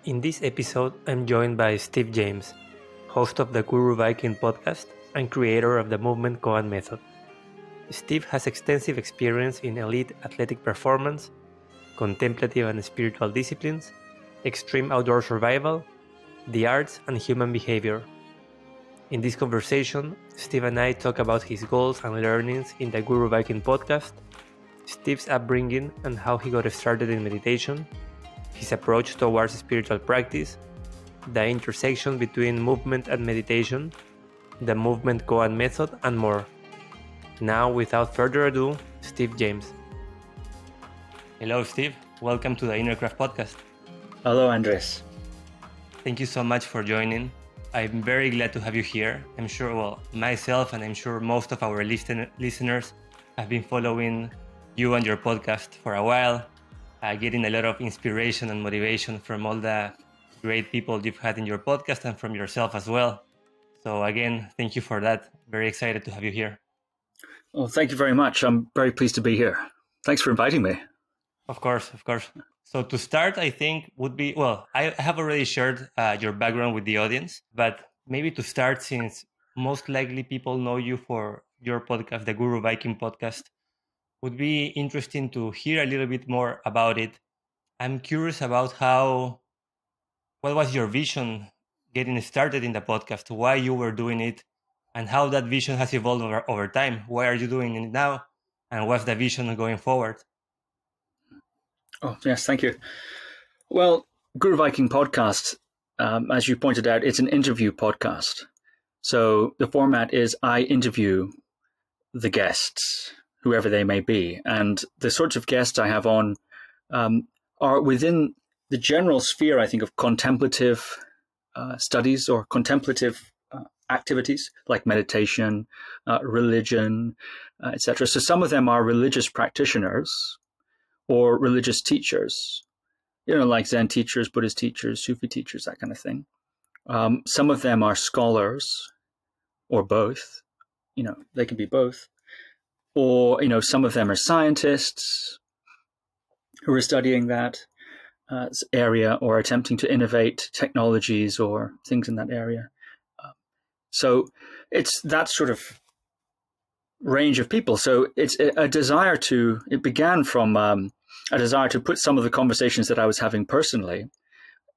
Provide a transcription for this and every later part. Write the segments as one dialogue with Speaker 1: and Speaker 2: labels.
Speaker 1: In this episode, I'm joined by Steve James, host of the Guru Viking Podcast and creator of the Movement Koan Method. Steve has extensive experience in elite athletic performance, contemplative and spiritual disciplines, extreme outdoor survival, the arts, and human behavior. In this conversation, Steve and I talk about his goals and learnings in the Guru Viking Podcast, Steve's upbringing and how he got started in meditation, his approach towards spiritual practice, the intersection between movement and meditation, the Movement Koan Method, and more. Now, without further ado, Steve James. Hello, Steve. Welcome to the Innercraft Podcast.
Speaker 2: Hello, Andres.
Speaker 1: Thank you so much for joining. I'm very glad to have you here. I'm sure, myself and I'm sure most of our listeners have been following you and your podcast for a while, getting a lot of inspiration and motivation from all the great people you've had in your podcast and from yourself as well. So again, thank you for that. Very excited to have you here.
Speaker 2: Well, thank you very much. I'm very pleased to be here. Thanks for inviting me.
Speaker 1: Of course. So to start, I think would be, I have already shared your background with the audience, but maybe to start, since most likely people know you for your podcast, the Guru Viking Podcast, would be interesting to hear a little bit more about it. I'm curious about what was your vision getting started in the podcast, why you were doing it, and how that vision has evolved over time. Why are you doing it now? And what's the vision going forward?
Speaker 2: Oh, yes, thank you. Well, Guru Viking Podcast, as you pointed out, it's an interview podcast. So the format is I interview the guests, whoever they may be. And the sorts of guests I have on are within the general sphere, I think, of contemplative studies or contemplative activities like meditation, religion, etc. So some of them are religious practitioners or religious teachers, like Zen teachers, Buddhist teachers, Sufi teachers, that kind of thing. Some of them are scholars or both, they can be both. Or, some of them are scientists who are studying that area or attempting to innovate technologies or things in that area. So it's that sort of range of people. So it's it began from a desire to put some of the conversations that I was having personally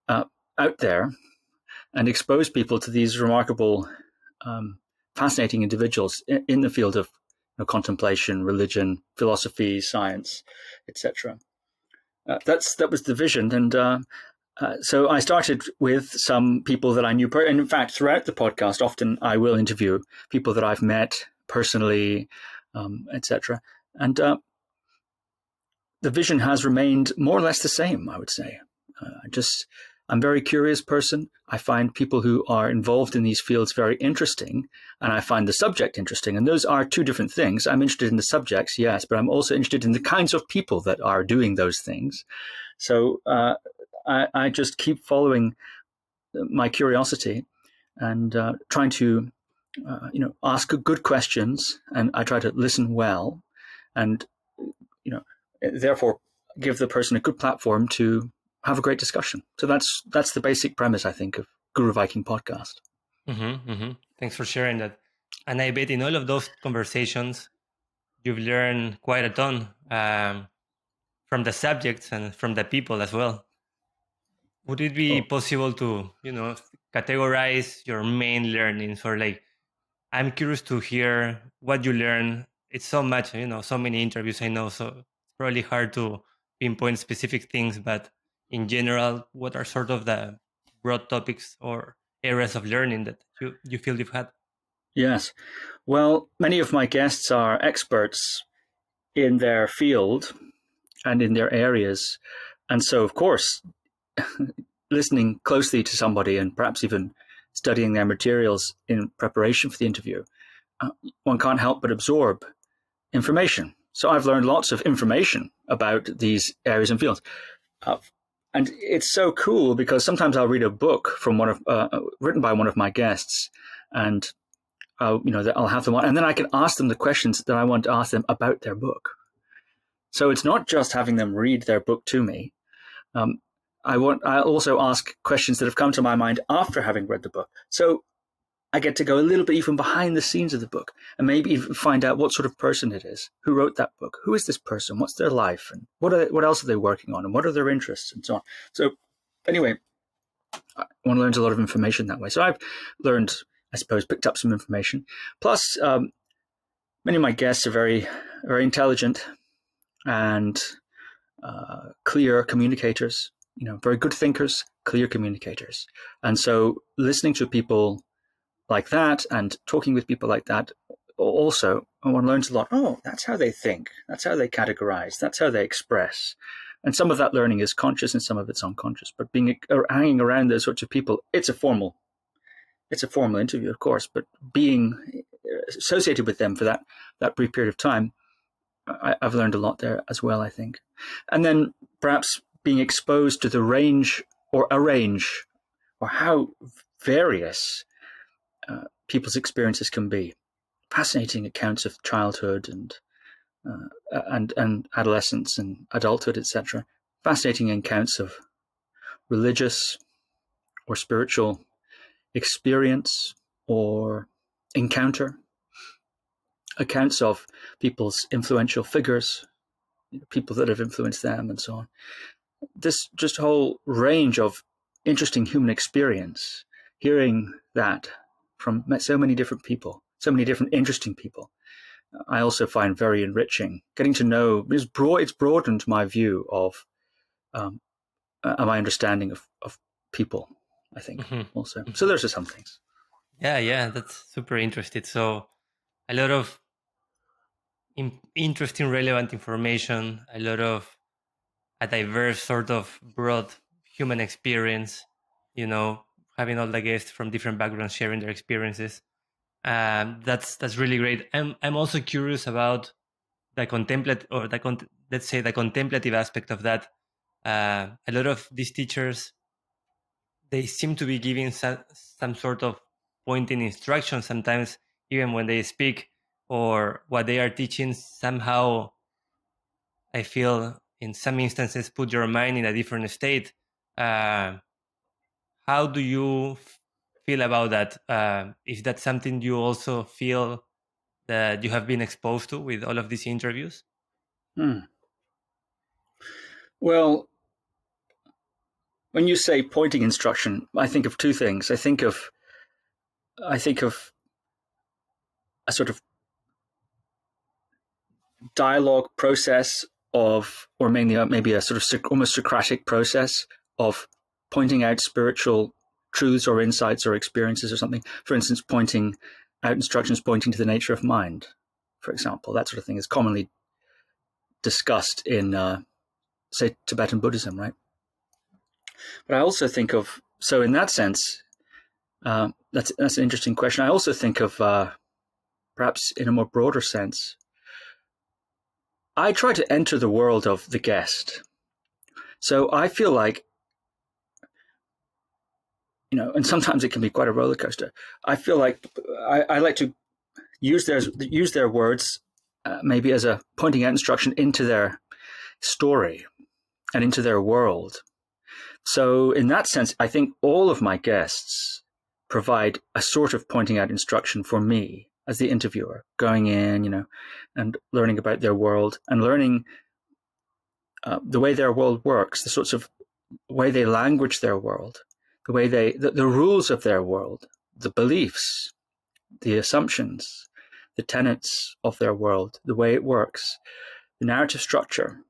Speaker 2: out there and expose people to these remarkable, fascinating individuals in the field of contemplation, religion, philosophy, science, etc. That was the vision. And so I started with some people that I knew. And in fact, throughout the podcast, often I will interview people that I've met personally, etc. And the vision has remained more or less the same, I would say. I'm a very curious person. I find people who are involved in these fields very interesting, and I find the subject interesting. And those are two different things. I'm interested in the subjects, yes, but I'm also interested in the kinds of people that are doing those things. So I just keep following my curiosity and trying to, ask good questions, and I try to listen well, and therefore give the person a good platform to have a great discussion. So that's the basic premise, I think, of Guru Viking Podcast.
Speaker 1: Thanks for sharing that. And I bet in all of those conversations, you've learned quite a ton from the subjects and from the people as well. Would it be possible to, categorize your main learnings, or I'm curious to hear what you learn. It's so much, so many interviews I know, so it's probably hard to pinpoint specific things, but in general, what are sort of the broad topics or areas of learning that you feel you've had?
Speaker 2: Yes. Well, many of my guests are experts in their field and in their areas. And so, of course, listening closely to somebody and perhaps even studying their materials in preparation for the interview, one can't help but absorb information. So I've learned lots of information about these areas and fields. And it's so cool because sometimes I'll read a book from written by one of my guests, and I'll have them on, and then I can ask them the questions that I want to ask them about their book. So it's not just having them read their book to me. I also ask questions that have come to my mind after having read the book. So I get to go a little bit even behind the scenes of the book and maybe even find out what sort of person it is, who wrote that book, who is this person, what's their life, and what else are they working on, and what are their interests, and so on. So anyway, one learns a lot of information that way. So I've learned, I suppose, picked up some information. Plus, many of my guests are very, very intelligent and clear communicators, very good thinkers, clear communicators. And so listening to people like that and talking with people like that, also one learns a lot. Oh, that's how they think. That's how they categorize. That's how they express. And some of that learning is conscious and some of it's unconscious. But hanging around those sorts of people, it's a formal interview, of course, but being associated with them for that brief period of time, I've learned a lot there as well, I think. And then perhaps being exposed to the range or how various people's experiences can be. Fascinating accounts of childhood and adolescence and adulthood, etc. Fascinating accounts of religious or spiritual experience or encounter. Accounts of people's influential figures, people that have influenced them, and so on. This just whole range of interesting human experience, hearing that from so many different people, so many different interesting people, I also find very enriching. Getting to know, it's broadened my view of my understanding of people, I think, also. So there's just some things.
Speaker 1: Yeah, that's super interesting. So a lot of interesting, relevant information, a lot of a diverse sort of broad human experience, having all the guests from different backgrounds sharing their experiences. That's really great. I'm also curious about the contemplative, or let's say the contemplative aspect of that. A lot of these teachers, they seem to be giving some sort of pointing instruction sometimes, even when they speak, or what they are teaching somehow, I feel in some instances put your mind in a different state. How do you feel about that? Is that something you also feel that you have been exposed to with all of these interviews?
Speaker 2: Well, when you say pointing instruction, I think of two things. I think of a sort of dialogue process of, or maybe a sort of almost Socratic process of pointing out spiritual truths or insights or experiences or something. For instance, pointing out instructions pointing to the nature of mind, for example. That sort of thing is commonly discussed in, say, Tibetan Buddhism, right? But I also think of, so in that sense, that's an interesting question. I also think of, perhaps in a more broader sense, I try to enter the world of the guest. So I feel like, and sometimes it can be quite a roller coaster. I feel like I like to use their words maybe as a pointing out instruction into their story and into their world. So in that sense, I think all of my guests provide a sort of pointing out instruction for me as the interviewer, going in, and learning about their world and learning the way their world works, the sorts of way they language their world, the way the rules of their world, the beliefs, the assumptions, the tenets of their world, the way it works, the narrative structure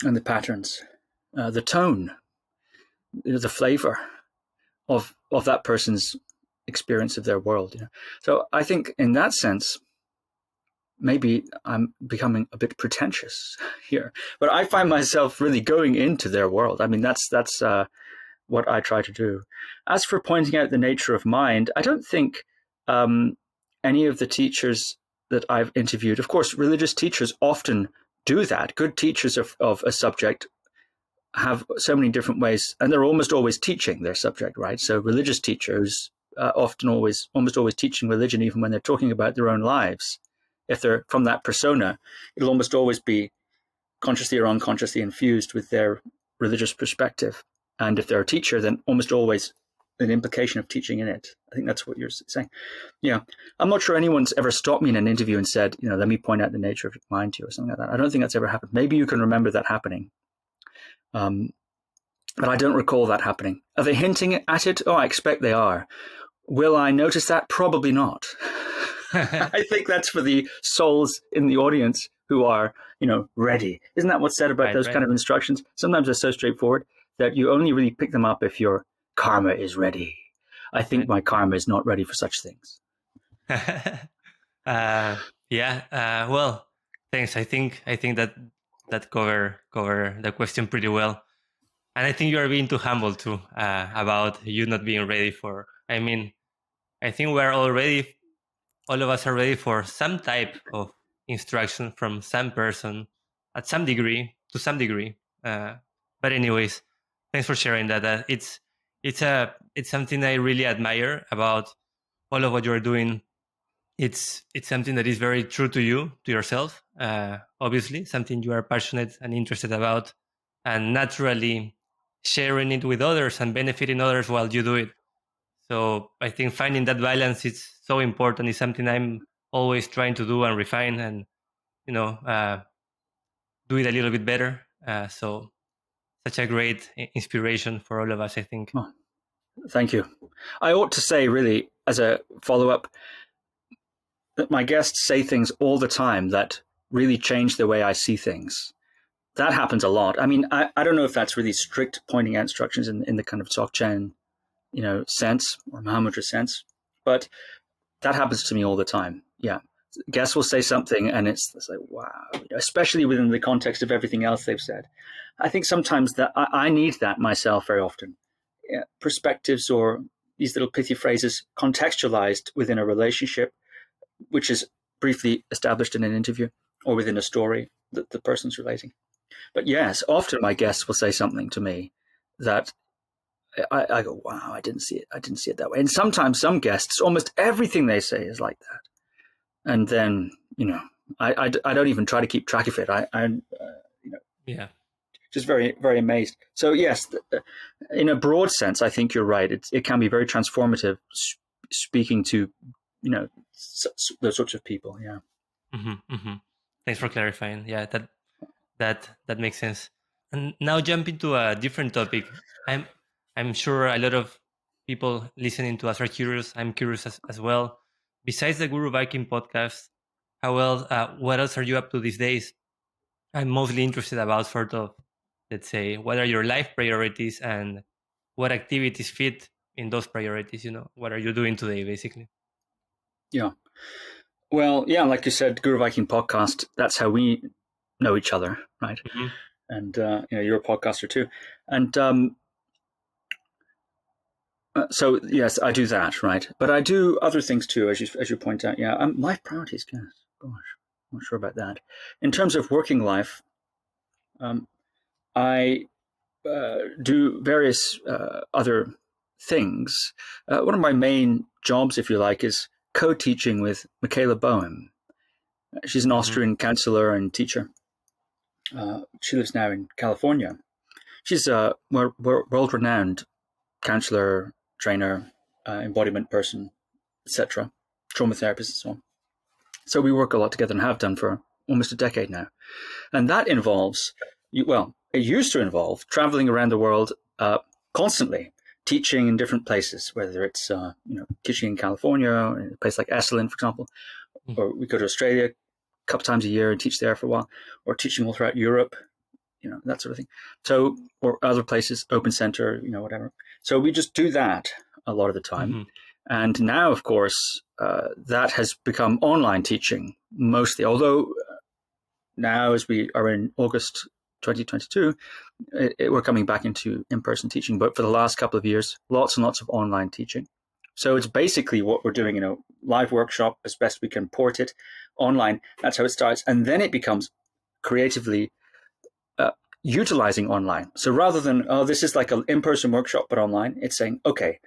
Speaker 2: and the patterns, the tone, the flavor of that person's experience of their world. So I think in that sense, maybe I'm becoming a bit pretentious here, but I find myself really going into their world. I mean, that's what I try to do. As for pointing out the nature of mind, I don't think any of the teachers that I've interviewed, of course, religious teachers often do that. Good teachers of a subject have so many different ways, and they're almost always teaching their subject, right? So religious teachers almost always teaching religion, even when they're talking about their own lives. If they're from that persona, it'll almost always be consciously or unconsciously infused with their religious perspective. And if they're a teacher, then almost always an implication of teaching in it. I think that's what you're saying. Yeah. I'm not sure anyone's ever stopped me in an interview and said, let me point out the nature of your mind to you or something like that. I don't think that's ever happened. Maybe you can remember that happening. But I don't recall that happening. Are they hinting at it? Oh, I expect they are. Will I notice that? Probably not. I think that's for the souls in the audience who are, ready. Isn't that what's said about those kind of instructions? Sometimes they're so straightforward that you only really pick them up if your karma is ready. I think my karma is not ready for such things.
Speaker 1: Well, thanks. I think that cover the question pretty well. And I think you are being too humble too about you not being ready for. I mean, I think we're all ready. All of us are ready for some type of instruction from some person at some degree, to some degree. But anyways, thanks for sharing that. It's something I really admire about all of what you're doing. It's something that is very true to you, to yourself. Obviously, something you are passionate and interested about, and naturally sharing it with others and benefiting others while you do it. So I think finding that balance is so important. It's something I'm always trying to do and refine and, do it a little bit better. So such a great inspiration for all of us, I think.
Speaker 2: Oh, thank you. I ought to say, really, as a follow-up, that my guests say things all the time that really change the way I see things. That happens a lot. I mean, I don't know if that's really strict pointing out instructions in the kind of Dzogchen, sense or Mahamudra sense, but that happens to me all the time. Yeah. Guests will say something and it's like, wow, especially within the context of everything else they've said. I think sometimes that I need that myself very often. Yeah, perspectives or these little pithy phrases contextualized within a relationship, which is briefly established in an interview or within a story that the person's relating. But yes, often my guests will say something to me that I go, wow, I didn't see it. I didn't see it that way. And sometimes some guests, almost everything they say is like that. And then, I don't even try to keep track of it. Just very, very amazed. So yes, in a broad sense, I think you're right. It can be very transformative speaking to, those sorts of people. Yeah.
Speaker 1: Mm-hmm, mm-hmm. Thanks for clarifying. Yeah, that makes sense. And now jumping to a different topic. I'm sure a lot of people listening to us are curious. I'm curious as well. Besides the Guru Viking podcast, what else are you up to these days? I'm mostly interested about sort of, let's say, what are your life priorities and what activities fit in those priorities? What are you doing today, basically?
Speaker 2: Yeah. Well, yeah, like you said, Guru Viking Podcast, that's how we know each other, right?
Speaker 1: Mm-hmm.
Speaker 2: And, you're a podcaster too. And so, yes, I do that, right? But I do other things too, as you point out. Yeah, life priorities, gosh, I'm not sure about that. In terms of working life, I do various other things. One of my main jobs, if you like, is co-teaching with Michaela Boehm. She's an Austrian counselor and teacher. She lives now in California. She's a world-renowned counselor, trainer, embodiment person, etc., trauma therapist and so on. So we work a lot together and have done for almost a decade now. And that involves, it used to involve traveling around the world constantly, teaching in different places, whether it's, teaching in California, in a place like Esalen, for example, or we go to Australia a couple times a year and teach there for a while, or teaching all throughout Europe, that sort of thing. So, or other places, open center, whatever. So we just do that a lot of the time. Mm-hmm. And now, of course, that has become online teaching mostly, although now as we are in August 2022, we're coming back into in-person teaching. But for the last couple of years, lots and lots of online teaching. So it's basically what we're doing, live workshop as best we can port it online. That's how it starts. And then it becomes creatively utilizing online. So rather than, this is like an in-person workshop, but online, it's saying, okay,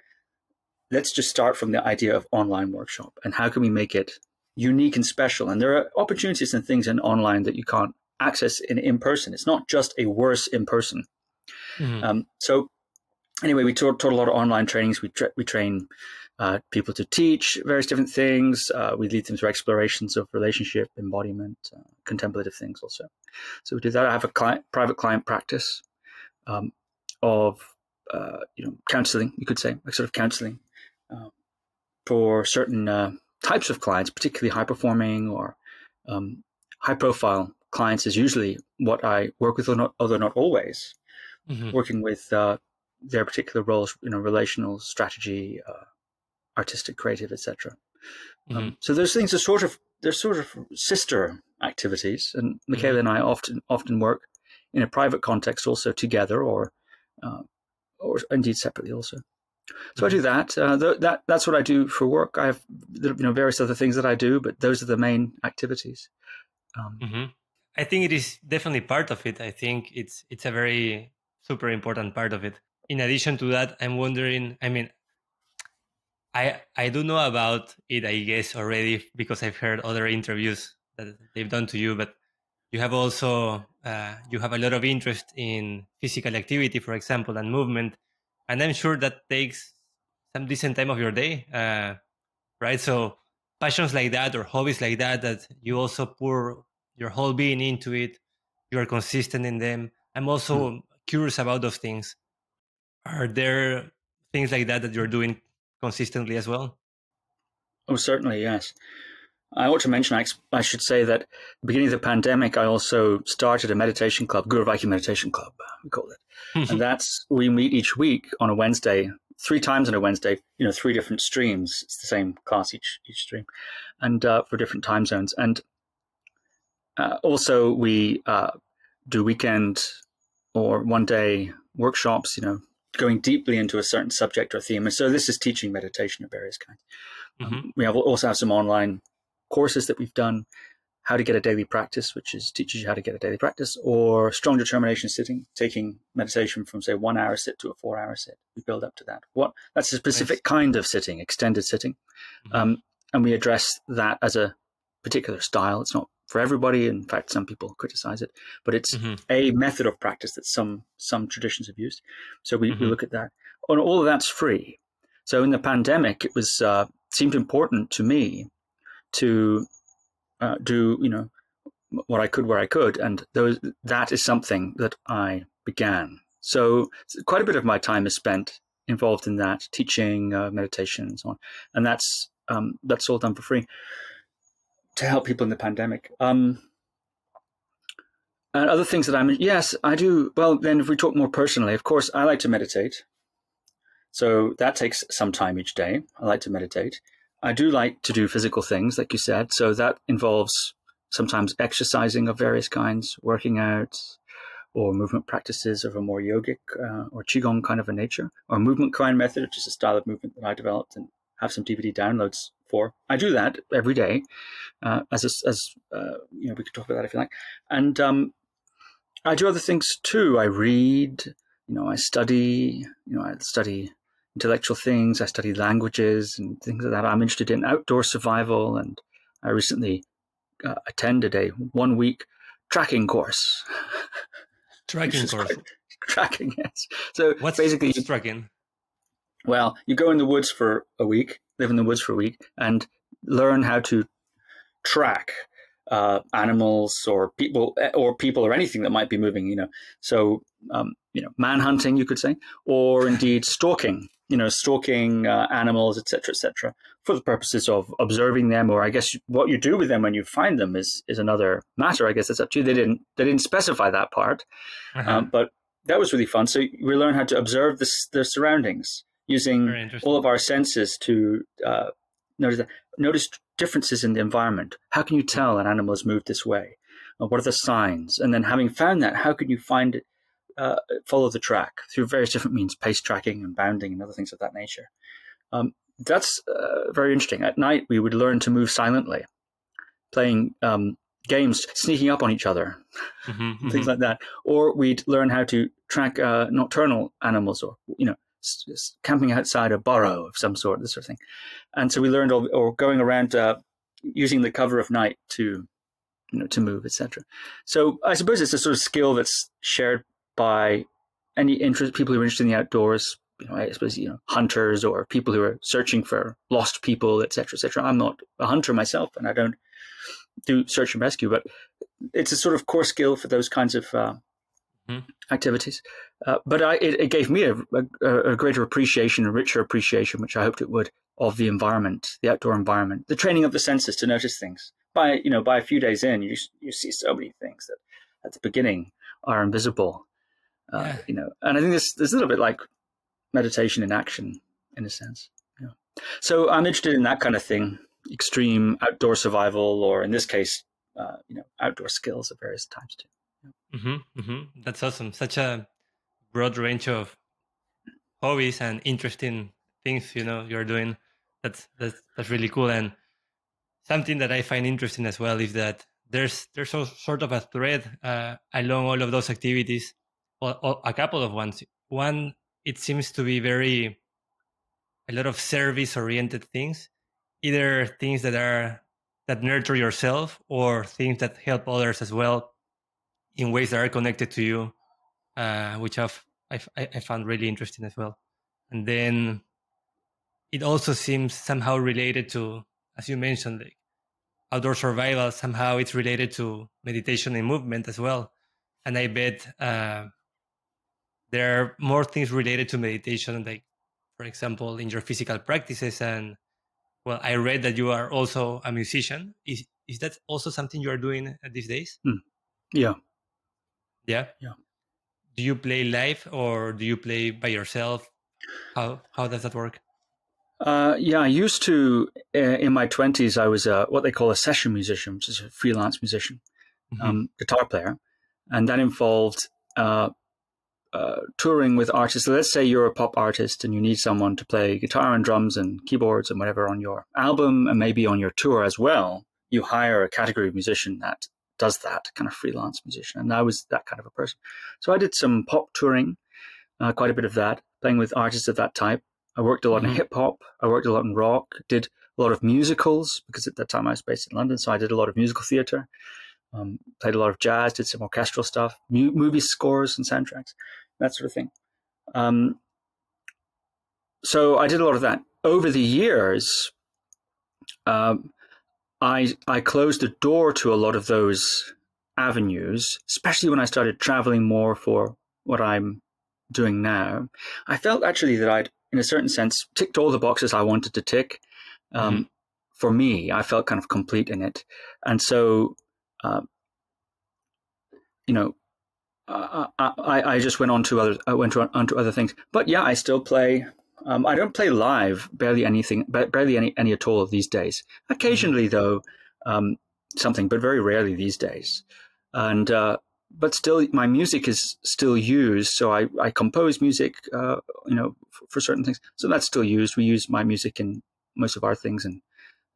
Speaker 2: let's just start from the idea of online workshop and how can we make it unique and special? And there are opportunities and things in online that you can't access in person. It's not just a worse in person. So anyway, we taught a lot of online trainings. We train people to teach various different things. We lead them through explorations of relationship, embodiment, contemplative things also. So we do that. I have a private client practice of counseling, you could say, like sort of counseling for certain types of clients, particularly high performing or high profile clients is usually what I work with, although not always. Working with their particular roles, relational, strategy, artistic, creative, etc. So those things are they're sort of sister activities, and Michaela and I often work in a private context also together, or indeed separately also. So I do that. That's what I do for work. I have various other things that I do, but those are the main activities.
Speaker 1: I think it is definitely part of it. I think it's a very super important part of it. In addition to that, I'm wondering, I mean, I do know about it, I guess, already, because I've heard other interviews that they've done to you, but you have also, you have a lot of interest in physical activity, for example, and movement. And I'm sure that takes some decent time of your day, right? So passions like that or hobbies like that you also pour your whole being into it, you are consistent in them. I'm also curious about those things. Are there things like that you're doing consistently as well?
Speaker 2: Oh, certainly, yes. I ought to mention, I should say that at the beginning of the pandemic, I also started a meditation club, Guru Viking Meditation Club, we call it. And we meet each week on a Wednesday, 3 times on a Wednesday, 3 different streams. It's the same class each stream, and for different time zones. And also we do weekend or one day workshops, going deeply into a certain subject or theme. And so this is teaching meditation of various kinds. We also have some online courses that we've done, how to get a daily practice, which teaches you how to get a daily practice, or strong determination sitting, taking meditation from, say, 1 hour sit to a 4 hour sit. We build up to that. That's a specific kind of sitting, extended sitting. And we address that as a particular style. It's not for everybody. In fact, some people criticize it, but it's a method of practice that some traditions have used. So we look at that. And all of that's free. So in the pandemic, it was seemed important to me to do what I could where I could, and that is something that I began. So quite a bit of my time is spent involved in that, teaching meditation and so on, and that's all done for free to help people in the pandemic. And other things that yes, I do. Well, then if we talk more personally, of course, I like to meditate. So that takes some time each day. I like to meditate. I do like to do physical things, like you said. So that involves sometimes exercising of various kinds, working out, or movement practices of a more yogic or qigong kind of a nature, or Movement Koan Method, which is a style of movement that I developed and have some DVD downloads for. I do that every day, we could talk about that if you like. And I do other things too. I read, I study, I study intellectual things. I study languages and things like that. I'm interested in outdoor survival, and I recently attended a 1-week tracking course.
Speaker 1: Tracking course?
Speaker 2: Tracking, yes. So
Speaker 1: what's
Speaker 2: basically
Speaker 1: tracking?
Speaker 2: Well, you go in the woods for a week, live in the woods for a week, and learn how to track animals or people or anything that might be moving. So manhunting, you could say, or indeed stalking. Stalking animals, etc., for the purposes of observing them, or I guess what you do with them when you find them is another matter. I guess it's up to you. They didn't specify that part, but that was really fun. So we learn how to observe the surroundings using all of our senses to notice differences in the environment. How can you tell an animal has moved this way? What are the signs? And then having found that, how can you find it? Follow the track through various different means, pace tracking and bounding and other things of that nature. That's very interesting. At night, we would learn to move silently, playing games, sneaking up on each other, things like that. Or we'd learn how to track nocturnal animals, or camping outside a burrow of some sort, this sort of thing. And so we learned, or going around using the cover of night to move, etc. So I suppose it's a sort of skill that's shared by any interest, people who are interested in the outdoors, I suppose, hunters or people who are searching for lost people, etc., etc. I'm not a hunter myself, and I don't do search and rescue, but it's a sort of core skill for those kinds of activities. But it gave me a greater appreciation, a richer appreciation, which I hoped it would, of the environment, the outdoor environment, the training of the senses to notice things. By a few days in, you see so many things that at the beginning are invisible. And I think there's a little bit like meditation in action, in a sense. Yeah. So I'm interested in that kind of thing, extreme outdoor survival, or in this case, outdoor skills of various types too.
Speaker 1: That's awesome. Such a broad range of hobbies and interesting things you're doing. That's really cool. And something that I find interesting as well is that there's sort of a thread along all of those activities, or a couple of ones. One, it seems to be a lot of service oriented things, either things that nurture yourself or things that help others as well in ways that are connected to you, which I found really interesting as well. And then it also seems somehow related to, as you mentioned, like outdoor survival. Somehow it's related to meditation and movement as well. And I bet there are more things related to meditation, like, for example, in your physical practices. And well, I read that you are also a musician. Is that also something you are doing these days?
Speaker 2: Yeah.
Speaker 1: Yeah. Do you play live or do you play by yourself? How does that work?
Speaker 2: I used to, in my 20s, I was what they call a session musician, which is a freelance musician, guitar player. And that involved touring with artists. So let's say you're a pop artist and you need someone to play guitar and drums and keyboards and whatever on your album and maybe on your tour as well. You hire a category of musician that does that, kind of freelance musician. And I was that kind of a person. So I did some pop touring, quite a bit of that, playing with artists of that type. I worked a lot in hip hop. I worked a lot in rock, did a lot of musicals because at that time I was based in London. So I did a lot of musical theatre, played a lot of jazz, did some orchestral stuff, movie scores and soundtracks, that sort of thing. So I did a lot of that. Over the years, I closed the door to a lot of those avenues, especially when I started traveling more for what I'm doing now. I felt actually that I'd, in a certain sense, ticked all the boxes I wanted to tick. For me, I felt kind of complete in it. And so, I just went on to other things. But yeah, I still play. I don't play live, barely any at all these days. Occasionally, though, something, but very rarely these days. And but still, my music is still used. So I compose music, for certain things. So that's still used. We use my music in most of our things. And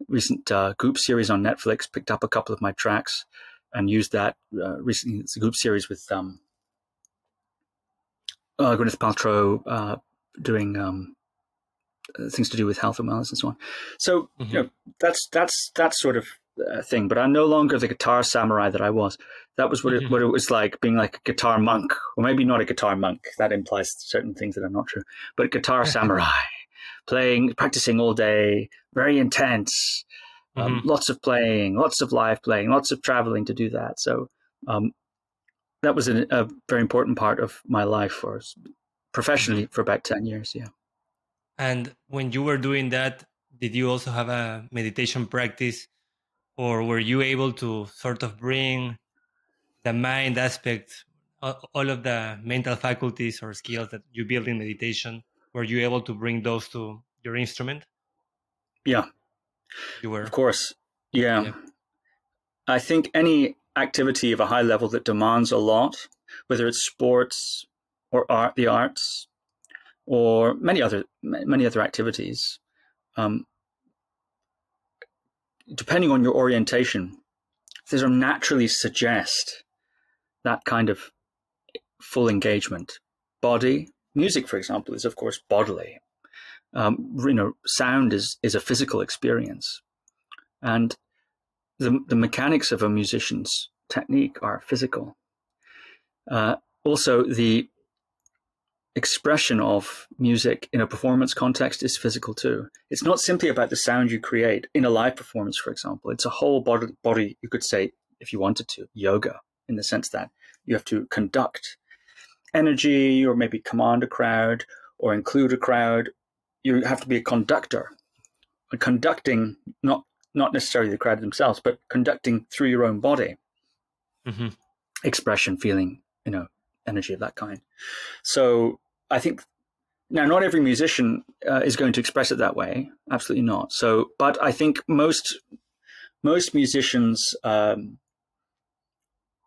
Speaker 2: recent group series on Netflix picked up a couple of my tracks and used that recently. It's a group series with Gwyneth Paltrow doing things to do with health and wellness and so on. So that's sort of thing. But I'm no longer the guitar samurai that I was. That was what it was like being like a guitar monk, or maybe not a guitar monk. That implies certain things that are not true. But a guitar samurai, practicing all day, very intense. Lots of playing, lots of live playing, lots of traveling to do that. So that was a very important part of my life professionally for about 10 years. Yeah.
Speaker 1: And when you were doing that, did you also have a meditation practice, or were you able to sort of bring the mind aspect, all of the mental faculties or skills that you build in meditation? Were you able to bring those to your instrument?
Speaker 2: Yeah.
Speaker 1: You were.
Speaker 2: Of course. Yeah. I think any activity of a high level that demands a lot, whether it's sports or the arts, or many other activities, depending on your orientation, they sort of naturally suggest that kind of full engagement. Body music, for example, is of course bodily. Sound is a physical experience, and the mechanics of a musician's technique are physical. Also, the expression of music in a performance context is physical too. It's not simply about the sound you create in a live performance, for example. It's a whole body, you could say, if you wanted to, yoga, in the sense that you have to conduct energy or maybe command a crowd or include a crowd. You have to be a conductor, conducting not necessarily the crowd themselves, but conducting through your own body, expression, feeling, energy of that kind. So I think now not every musician is going to express it that way. Absolutely not. So, but I think most musicians beyond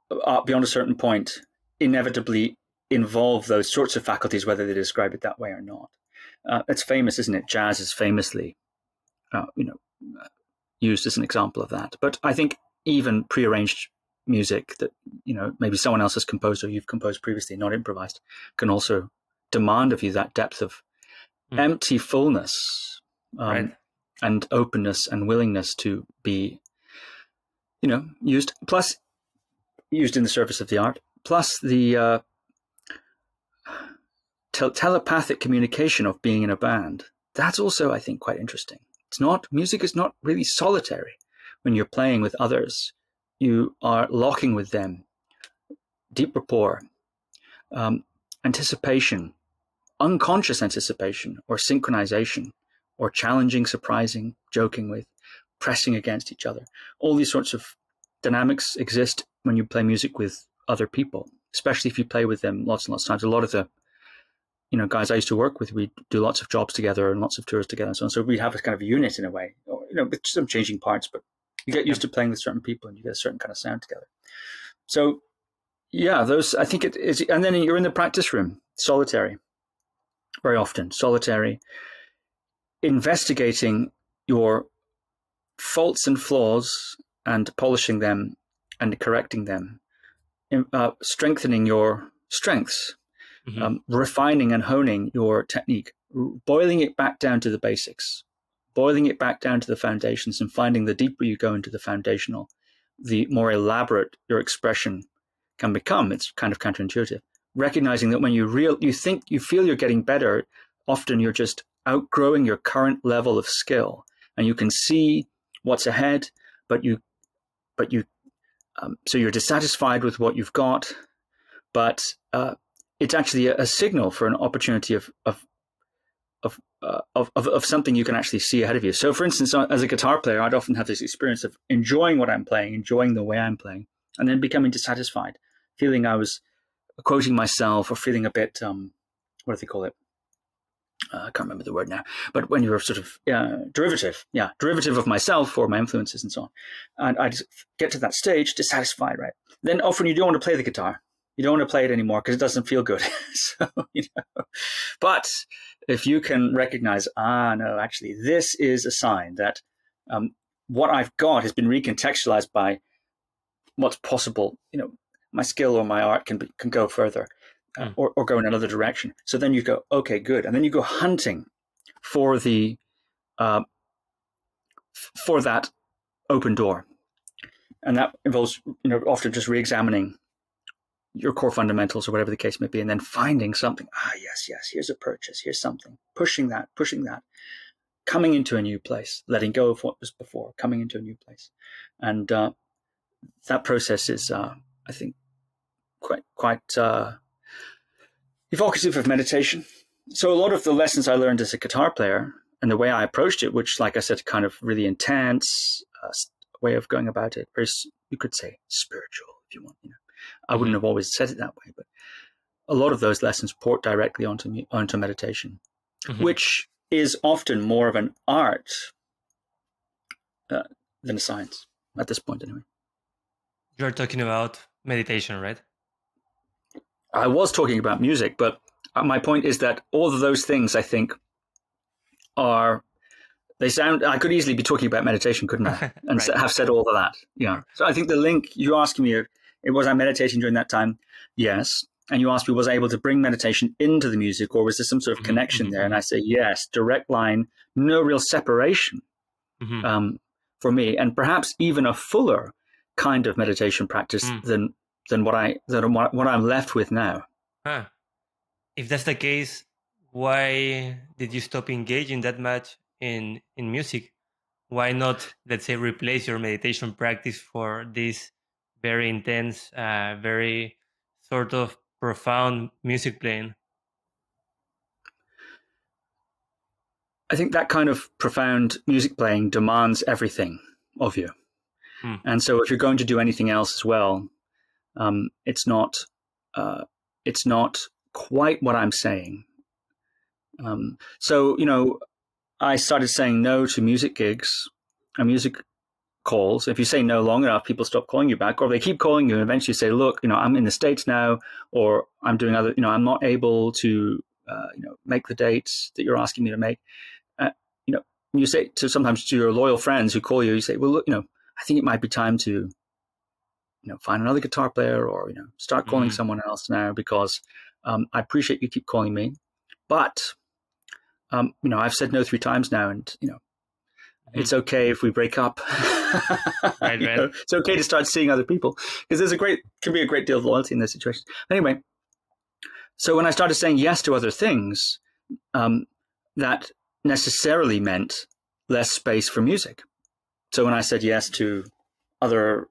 Speaker 2: a certain point inevitably involve those sorts of faculties, whether they describe it that way or not. It's famous, isn't it? Jazz is famously, used as an example of that. But I think even prearranged music that, maybe someone else has composed or you've composed previously, not improvised, can also demand of you that depth of empty fullness,
Speaker 1: right,
Speaker 2: and openness and willingness to be, used in the service of the art, plus the telepathic communication of being in a band. That's also, I think, quite interesting. Music is not really solitary. When you're playing with others, you are locking with them, deep rapport, anticipation, unconscious anticipation or synchronization, or challenging, surprising, joking with, pressing against each other. All these sorts of dynamics exist when you play music with other people, especially if you play with them lots and lots of times. A lot of the guys I used to work with, we do lots of jobs together and lots of tours together and so on. So we have a kind of unit in a way, with some changing parts, but you get used to playing with certain people and you get a certain kind of sound together. So yeah, those, I think it is. And then you're in the practice room, solitary, very often solitary, investigating your faults and flaws and polishing them and correcting them, strengthening your strengths, refining and honing your technique, boiling it back down to the basics, boiling it back down to the foundations, and finding the deeper you go into the foundational, the more elaborate your expression can become. It's kind of counterintuitive. Recognizing that when you feel you're getting better, often you're just outgrowing your current level of skill, and you can see what's ahead, so you're dissatisfied with what you've got, but it's actually a signal for an opportunity of something you can actually see ahead of you. So, for instance, as a guitar player, I'd often have this experience of enjoying what I'm playing, enjoying the way I'm playing, and then becoming dissatisfied, feeling I was quoting myself or feeling a bit, what do they call it? I can't remember the word now, but when you're sort of derivative of myself or my influences and so on. And I just get to that stage dissatisfied, right? Then often you don't want to play the guitar. You don't want to play it anymore because it doesn't feel good. So, but if you can recognize, no, actually, this is a sign that what I've got has been recontextualized by what's possible. My skill or my art can go further. Or go in another direction. So then you go, okay, good. And then you go hunting for the for that open door. And that involves, often just re-examining your core fundamentals or whatever the case may be, and then finding something. Yes, here's a purchase, here's something. Pushing that, coming into a new place, letting go of what was before, coming into a new place. And that process is, I think, quite evocative of meditation. So a lot of the lessons I learned as a guitar player and the way I approached it, which, like I said, kind of really intense way of going about it, very, you could say, spiritual, if you want. I wouldn't have always said it that way, but a lot of those lessons port directly onto meditation, which is often more of an art than a science at this point, anyway.
Speaker 1: You're talking about meditation, right?
Speaker 2: I was talking about music, but my point is that all of those things, I think, I could easily be talking about meditation, couldn't I? And right. Have said all of that. Yeah. So I think the link, you asking me, was I meditating during that time? Yes. And you asked me, was I able to bring meditation into the music, or was there some sort of connection there? And I say, yes, direct line, no real separation for me, and perhaps even a fuller kind of meditation practice than what I'm left with now.
Speaker 1: if that's the case, why did you stop engaging that much in music? Why not, let's say, replace your meditation practice for this very intense, very sort of profound music playing?
Speaker 2: I think that kind of profound music playing demands everything of you.
Speaker 1: Hmm.
Speaker 2: And so if you're going to do anything else as well, it's not quite what I'm saying. So, I started saying no to music gigs and music calls. If you say no long enough, people stop calling you back, or they keep calling you and eventually say, look, I'm in the States now, or I'm doing other, I'm not able to, make the dates that you're asking me to make. You know, you say sometimes to your loyal friends who call you, you say, well, look, I think it might be time to, find another guitar player, or, start calling someone else now, because I appreciate you keep calling me, but, I've said no 3 times now, and, it's okay if we break up.
Speaker 1: Right, right.
Speaker 2: It's okay to start seeing other people, because can be a great deal of loyalty in those situations. Anyway, so when I started saying yes to other things, that necessarily meant less space for music. So when I said yes to other,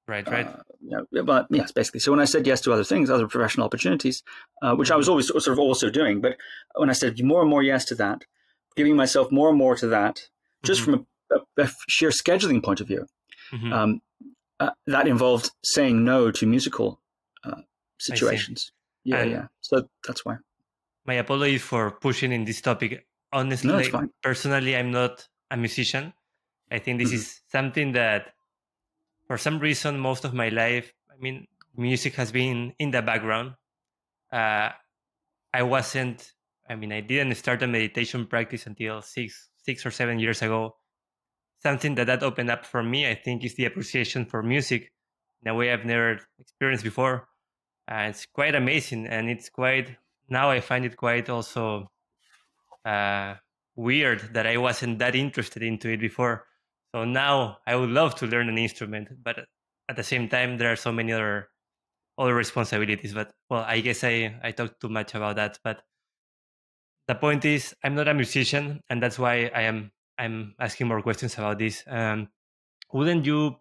Speaker 1: right.
Speaker 2: But yes, basically. So when I said yes to other things, other professional opportunities, which I was always sort of also doing, but when I said more and more yes to that, giving myself more and more to that, just from a sheer scheduling point of view, that involved saying no to musical situations. Yeah. So that's why.
Speaker 1: My apologies for pushing in this topic. Honestly,
Speaker 2: No, it's fine.
Speaker 1: Personally, I'm not a musician. I think this is something that, for some reason, most of my life, music has been in the background. I wasn't, I didn't start a meditation practice until 6 or 7 years ago. Something that opened up for me, I think, is the appreciation for music in a way I've never experienced before. It's quite amazing, and now I find it quite also uh, weird that I wasn't that interested into it before. So now I would love to learn an instrument, but at the same time, there are so many other responsibilities. But well, I guess I talked too much about that. But the point is, I'm not a musician, and that's why I'm asking more questions about this. Wouldn't you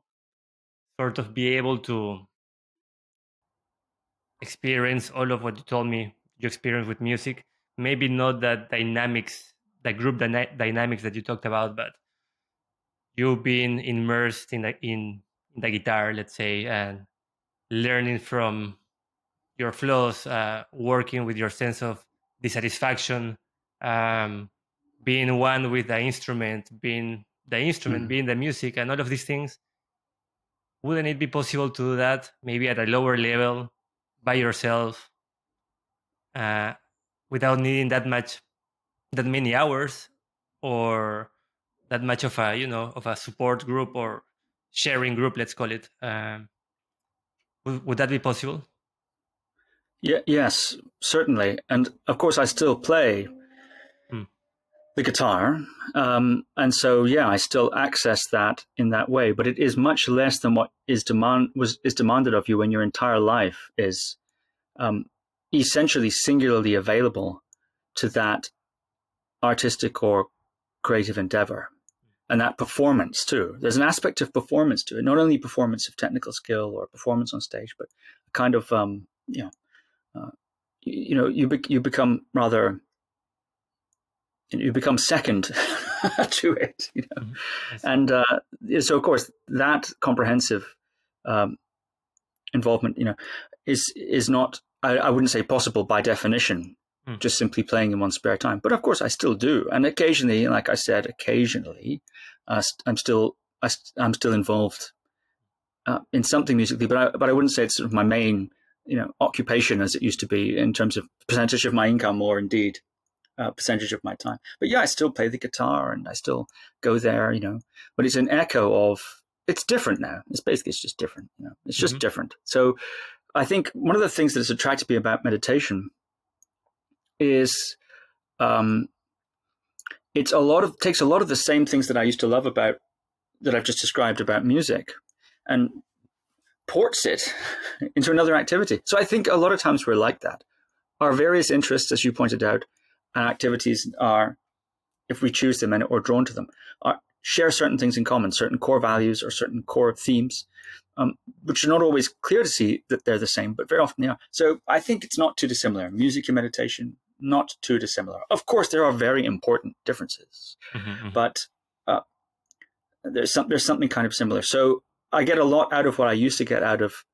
Speaker 1: sort of be able to experience all of what you told me you experience with music? Maybe not the group dynamics that you talked about, but you being immersed in the guitar, let's say, and learning from your flaws, working with your sense of dissatisfaction, um, being one with the instrument, being the music, and all of these things. Wouldn't it be possible to do that maybe at a lower level by yourself, uh, without needing that many hours, or that much of a support group or sharing group, let's call it? Would that be possible?
Speaker 2: Yeah, yes, certainly. And of course, I still play
Speaker 1: Hmm.
Speaker 2: the guitar. And so, yeah, I still access that in that way, but it is much less than what is demanded of you when your entire life is essentially singularly available to that artistic or creative endeavor. And that performance too. There's an aspect of performance to it, not only performance of technical skill or performance on stage, but a kind of, you become rather, you become second to it, and so of course that comprehensive involvement, is not, I wouldn't say possible by definition, just simply playing in one's spare time. But of course I still do, and occasionally, like I said, I'm still involved in something musically, but I wouldn't say it's sort of my main occupation as it used to be in terms of percentage of my income, or indeed percentage of my time. But yeah, I still play the guitar and I still go there, but it's an echo of, it's different now. It's just different, it's just different. So I think one of the things that has attracted me about meditation is takes a lot of the same things that I used to love about, that I've just described about music, and ports it into another activity. So I think a lot of times we're like that. our various interests, as you pointed out, and activities are, if we choose them and or drawn to them, share certain things in common, certain core values or certain core themes, which are not always clear to see that they're the same, but very often they are. So I think it's not too dissimilar. Music and meditation, not too dissimilar. Of course, there are very important differences, but there's something kind of similar. So I get a lot out of what I used to get out of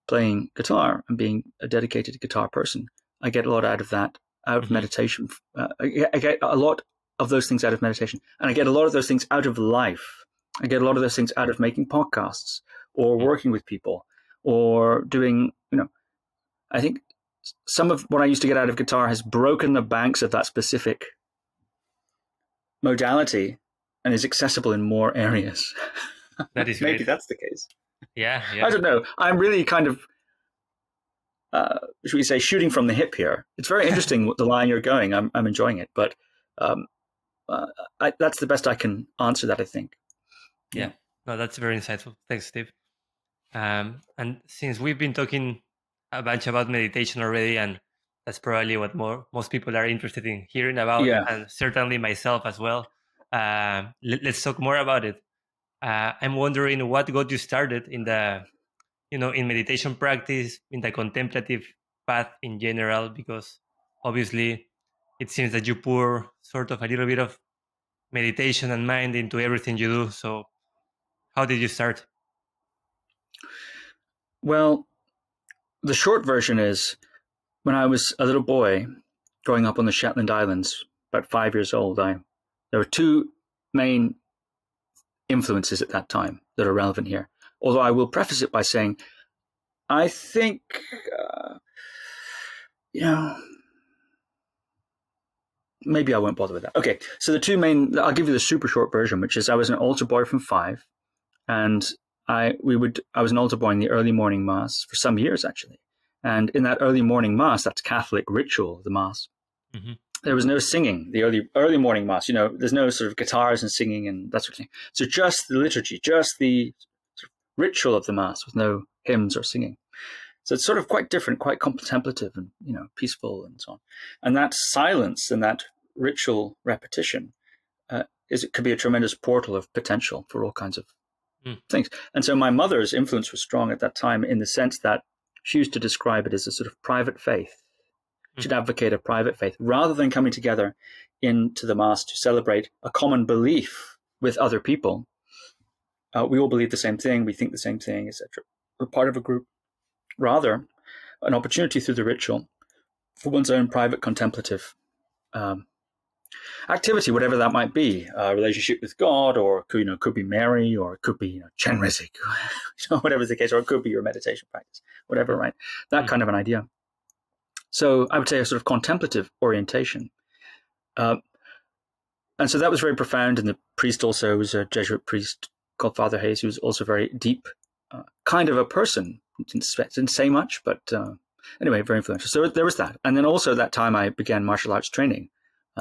Speaker 2: playing guitar and being a dedicated guitar person. I get a lot out of that, out of meditation. I get a lot of those things out of meditation, and I get a lot of those things out of life. I get a lot of those things out of making podcasts or working with people or doing, I think some of what I used to get out of guitar has broken the banks of that specific modality and is accessible in more areas.
Speaker 1: That is
Speaker 2: Maybe
Speaker 1: great.
Speaker 2: that's the case.
Speaker 1: Yeah.
Speaker 2: I don't know. I'm really kind of, should we say, shooting from the hip here. It's very interesting the line you're going. I'm enjoying it, but that's the best I can answer that, I think.
Speaker 1: Yeah. No, that's very insightful. Thanks, Steve. And since we've been talking a bunch about meditation already, and that's probably what most people are interested in hearing about,
Speaker 2: Yeah.
Speaker 1: and certainly myself as well. Let's talk more about it. I'm wondering what got you started in the, in meditation practice, in the contemplative path in general, because obviously it seems that you pour sort of a little bit of meditation and mind into everything you do. So how did you start?
Speaker 2: Well, the short version is when I was a little boy growing up on the Shetland Islands, about 5 years old, there were two main influences at that time that are relevant here. Although I will preface it by saying, I think, maybe I won't bother with that. Okay, so the two main, I'll give you the super short version, which is I was an altar boy from 5, and I was an altar boy in the early morning mass for some years, actually. And in that early morning mass, that's Catholic ritual of the mass, there was no singing, the early morning mass. There's no sort of guitars and singing and that sort of thing. So just the liturgy, just the sort of ritual of the mass with no hymns or singing. So it's sort of quite different, quite contemplative and, peaceful and so on. And that silence and that ritual repetition it could be a tremendous portal of potential for all kinds of things. And so my mother's influence was strong at that time in the sense that she used to describe it as a sort of private faith. She'd advocate a private faith rather than coming together into the mass to celebrate a common belief with other people. We all believe the same thing, we think the same thing, etc. We're part of a group. Rather, an opportunity through the ritual for one's own private contemplative activity, whatever that might be, a relationship with God, or could be Mary, or it could be Chen Rizik, whatever's the case, or it could be your meditation practice, whatever, right? That kind of an idea. So I would say a sort of contemplative orientation. And so that was very profound. And the priest also was a Jesuit priest called Father Hayes, who was also very deep, kind of a person. Didn't say much, but anyway, very influential. So there was that. And then also that time I began martial arts training,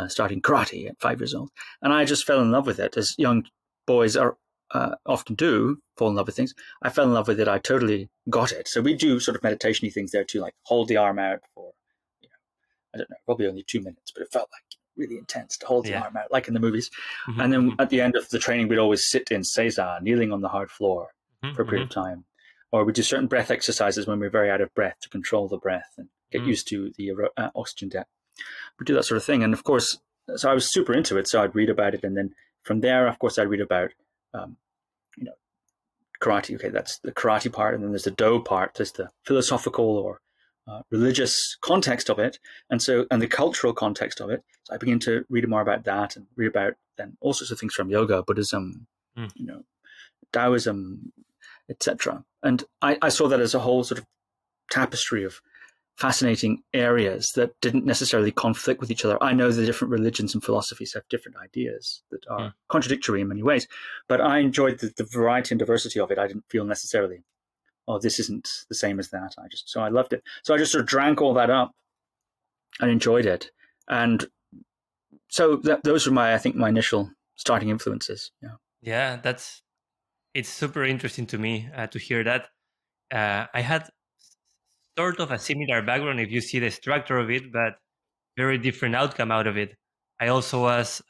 Speaker 2: starting karate at 5 years old. And I just fell in love with it, as young boys are often do, fall in love with things. I fell in love with it. I totally got it. So we do sort of meditation-y things there too, like hold the arm out for, I don't know, probably only 2 minutes, but it felt like really intense to hold the arm out, like in the movies. And then at the end of the training, we'd always sit in seiza, kneeling on the hard floor for a period of time. Or we do certain breath exercises when we're very out of breath to control the breath and get used to the oxygen debt. We do that sort of thing. And of course, so I was super into it. So I'd read about it. And then from there, of course, I'd read about, karate. Okay, that's the karate part. And then there's the do part. There's the philosophical or religious context of it, and the cultural context of it. So I begin to read more about that and read about then all sorts of things from yoga, Buddhism, Taoism, etc. And I saw that as a whole sort of tapestry of fascinating areas that didn't necessarily conflict with each other. I know the different religions and philosophies have different ideas that are contradictory in many ways, but I enjoyed the variety and diversity of it. I didn't feel necessarily, oh, this isn't the same as that. So I loved it. So I just sort of drank all that up and enjoyed it. And so those were my initial starting influences.
Speaker 1: Yeah, it's super interesting to me to hear that. I had sort of a similar background if you see the structure of it, but very different outcome out of it. I also was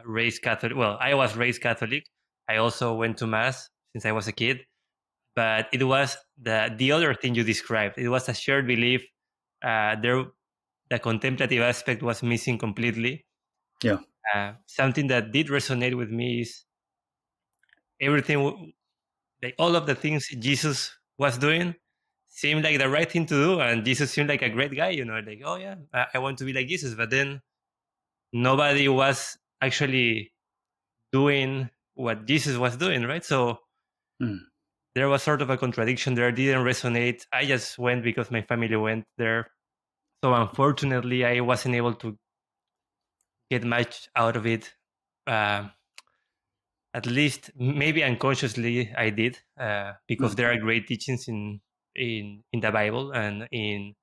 Speaker 1: raised Catholic. Well, I was raised Catholic. I also went to mass since I was a kid, but it was the other thing you described. It was a shared belief. There, the contemplative aspect was missing completely.
Speaker 2: Yeah.
Speaker 1: Something that did resonate with me is everything, like all of the things Jesus was doing seemed like the right thing to do, and Jesus seemed like a great guy. Like, oh yeah, I want to be like Jesus. But then nobody was actually doing what Jesus was doing, right? So
Speaker 2: Mm.
Speaker 1: there was sort of a contradiction there. It didn't resonate. I just went because my family went there. So unfortunately, I wasn't able to get much out of it. Um, at least maybe unconsciously I did, because
Speaker 2: Mm.
Speaker 1: there are great teachings in the Bible and in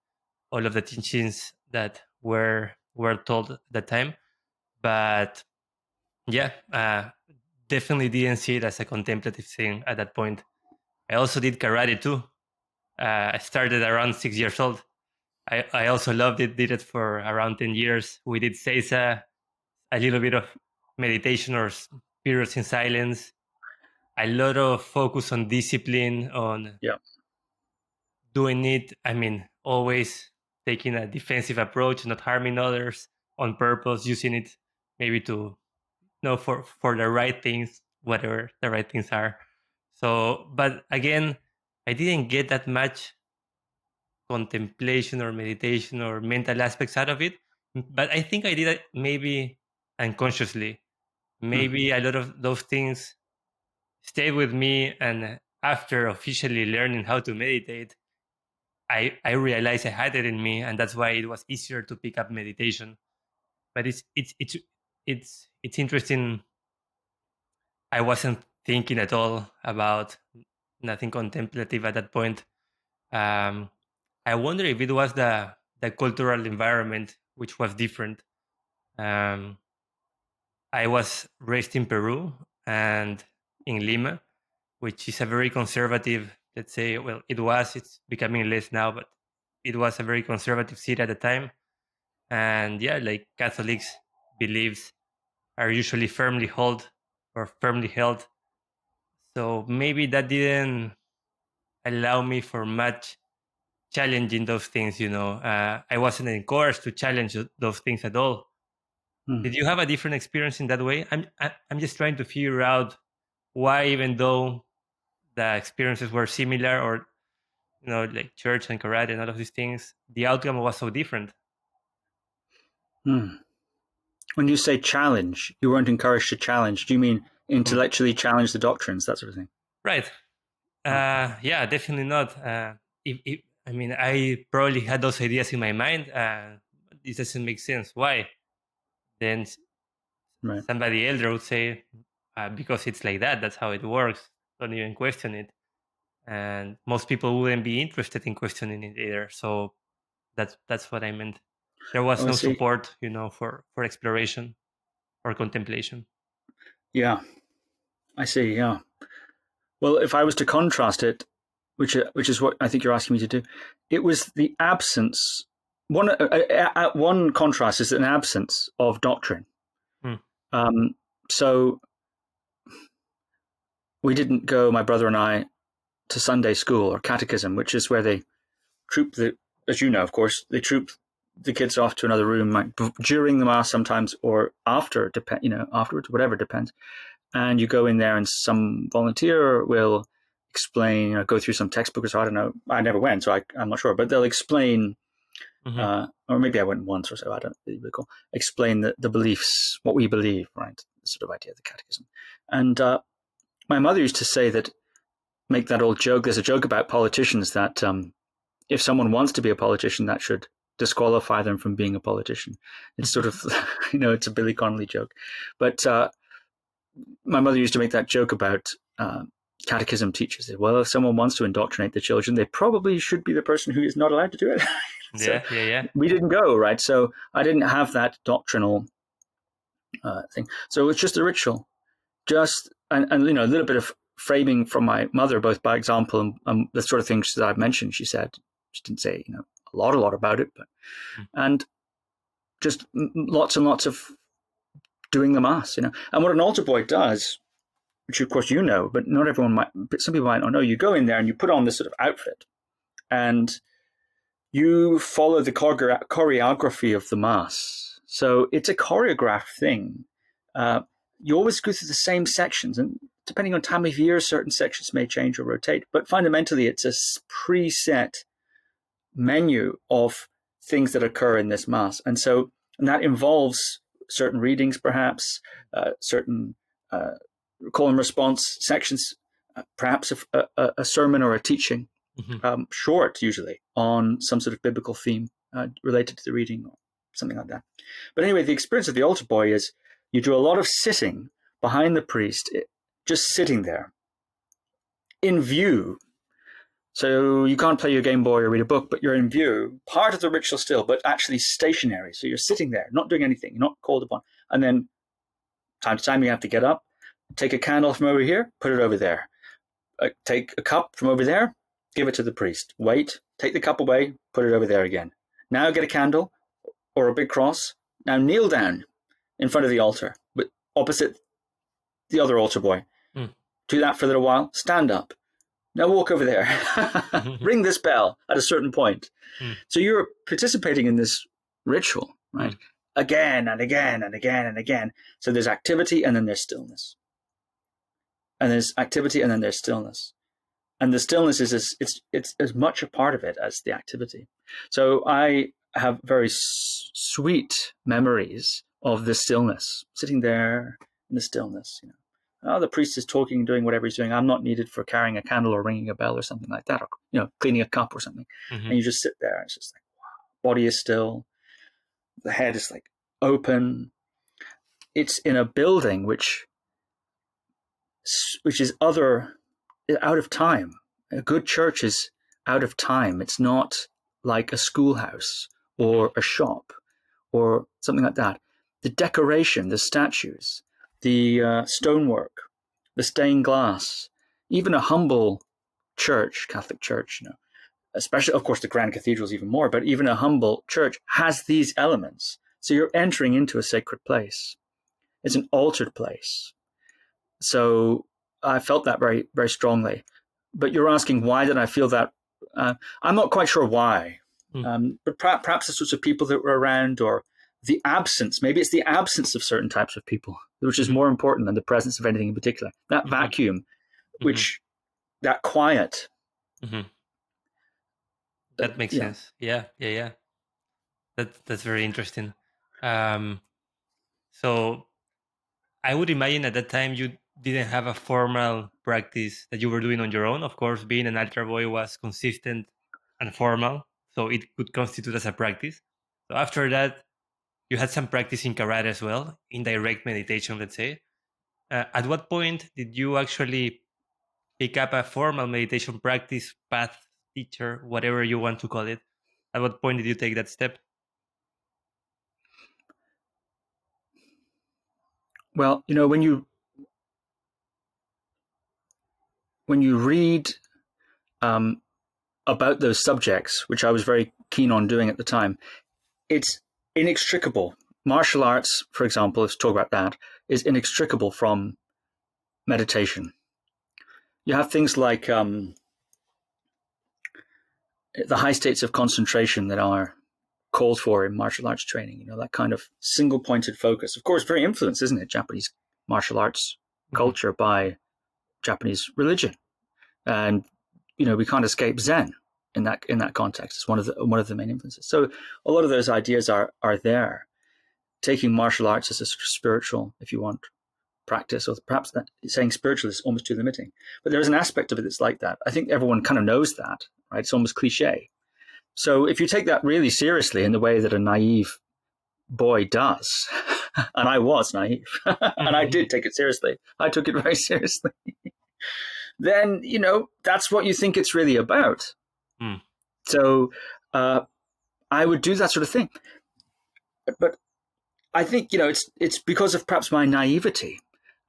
Speaker 1: all of the teachings that were told at the time. But yeah, definitely didn't see it as a contemplative thing at that point. I also did karate too. I started around 6 years old. I also loved it, did it for around 10 years. We did Seiza, a little bit of meditation or periods in silence, a lot of focus on discipline, on
Speaker 2: Yeah.
Speaker 1: doing it. I mean, always taking a defensive approach, not harming others on purpose, using it maybe to for the right things, whatever the right things are. So, but again, I didn't get that much contemplation or meditation or mental aspects out of it. But I think I did it maybe unconsciously.
Speaker 2: Mm.
Speaker 1: Maybe a lot of those things stayed with me, and after officially learning how to meditate, I realized I had it in me, and that's why it was easier to pick up meditation. But it's interesting. I wasn't thinking at all about nothing contemplative at that point. Um, I wonder if it was the cultural environment which was different. Um, I was raised in Peru and in Lima, which is a very conservative, let's say, well, it's becoming less now, but it was a very conservative city at the time. And yeah, like Catholics' beliefs are usually firmly held. So maybe that didn't allow me for much challenging those things. I wasn't encouraged to challenge those things at all.
Speaker 2: Mm.
Speaker 1: Did you have a different experience in that way? I'm just trying to figure out why, even though the experiences were similar, or like church and karate and all of these things, the outcome was so different.
Speaker 2: Mm. When you say challenge, you weren't encouraged to challenge. Do you mean
Speaker 1: Hmm.
Speaker 2: intellectually challenge the doctrines, that sort of thing?
Speaker 1: Right.
Speaker 2: Oh.
Speaker 1: Yeah, definitely not. If I mean, I probably had those ideas in my mind. This doesn't make sense. Why? Then
Speaker 2: Right.
Speaker 1: somebody elder would say, because it's like that. That's how it works. Don't even question it. And most people wouldn't be interested in questioning it either. So that's what I meant. There was
Speaker 2: Oh, I
Speaker 1: no
Speaker 2: see.
Speaker 1: support, for exploration or contemplation.
Speaker 2: Yeah, I see. Yeah. Well, if I was to contrast it, which is what I think you're asking me to do, it was the absence. One contrast is an absence of doctrine.
Speaker 1: Hmm.
Speaker 2: Um, so we didn't go, my brother and I, to Sunday school or catechism, which is where they troop as you know, of course, they troop the kids off to another room, like during the mass sometimes, or after, afterwards, whatever, depends. And you go in there, and some volunteer will explain, go through some textbook or so. I don't know. I never went, so I'm not sure. But they'll explain,
Speaker 1: Hmm.
Speaker 2: or maybe I went once or so. I don't really recall. Explain the beliefs, what we believe, right? The sort of idea of the catechism. And my mother used to say that, make that old joke. There's a joke about politicians that if someone wants to be a politician, that should disqualify them from being a politician. It's sort of, it's a Billy Connolly joke. But my mother used to make that joke about catechism teachers. Well, if someone wants to indoctrinate the children, they probably should be the person who is not allowed to do it. So
Speaker 1: Yeah, yeah, yeah.
Speaker 2: we didn't go, right? So I didn't have that doctrinal thing. So it's just a ritual, and a little bit of framing from my mother, both by example and the sort of things that I've mentioned. She said, She didn't say, a lot about it, but and just lots and lots of doing the mass, And what an altar boy does, which of course but not everyone might, but some people might not know, you go in there and you put on this sort of outfit and you follow the choreography of the mass. So it's a choreographed thing. You always go through the same sections, and depending on time of year, certain sections may change or rotate, but fundamentally it's a preset menu of things that occur in this mass. And that involves certain readings, perhaps, certain call and response sections, perhaps a sermon or a teaching, short usually, on some sort of biblical theme related to the reading or something like that. But anyway, the experience of the altar boy is you do a lot of sitting behind the priest, just sitting there in view. So you can't play your Game Boy or read a book, but you're in view, part of the ritual still, but actually stationary. So you're sitting there, not doing anything, you're not called upon. And then time to time you have to get up, take a candle from over here, put it over there. Take a cup from over there, give it to the priest. Wait, take the cup away, put it over there again. Now get a candle or a big cross. Now kneel down in front of the altar, but opposite the other altar boy. Do that for a little while, stand up. Now walk over there. Ring this bell at a certain point. So you're participating in this ritual, right? Again and again and again and again. So there's activity and then there's stillness. And there's activity and then there's stillness. And the stillness is it's as much a part of it as the activity. So I have very sweet memories of the stillness, sitting there in the stillness, the priest is talking, doing whatever he's doing. I'm not needed for carrying a candle or ringing a bell or something like that, or cleaning a cup or something. And you just sit there. And it's just like, wow, body is still, the head is like open. It's in a building which is out of time. A good church is out of time. It's not like a schoolhouse or a shop or something like that. The decoration, the statues, the stonework, the stained glass, even a humble church, Catholic church, especially, of course, the grand cathedrals even more, but even a humble church has these elements. So you're entering into a sacred place. It's an altered place. So I felt that very, very strongly. But you're asking, why did I feel that? I'm not quite sure why. But perhaps the sorts of people that were around, or the absence, maybe it's the absence of certain types of people, which is more important than the presence of anything in particular. That vacuum, that quiet.
Speaker 1: That makes sense. Yeah. That's very interesting. So I would imagine at that time you didn't have a formal practice that you were doing on your own. Of course, being an altar boy was consistent and formal, so it could constitute as a practice. So after that, you had some practice in karate as well, indirect meditation, let's say. At what point did you actually pick up a formal meditation practice, path, teacher, whatever you want to call it? At what point did you take that step?
Speaker 2: Well, when you read about those subjects, which I was very keen on doing at the time, it's inextricable. Martial arts, for example, let's talk about that, is inextricable from meditation. You have things like the high states of concentration that are called for in martial arts training, that kind of single-pointed focus. Of course, very influenced, isn't it, Japanese martial arts culture by Japanese religion. And, we can't escape Zen in that context. It's one of the main influences. So a lot of those ideas are there. Taking martial arts as a spiritual, if you want, practice, or perhaps that saying spiritual is almost too limiting. But there is an aspect of it that's like that. I think everyone kind of knows that, right? It's almost cliche. So if you take that really seriously in the way that a naive boy does, and I was naive, and I did take it seriously. I took it very seriously. Then, that's what you think it's really about. So I would do that sort of thing. But I think, it's because of perhaps my naivety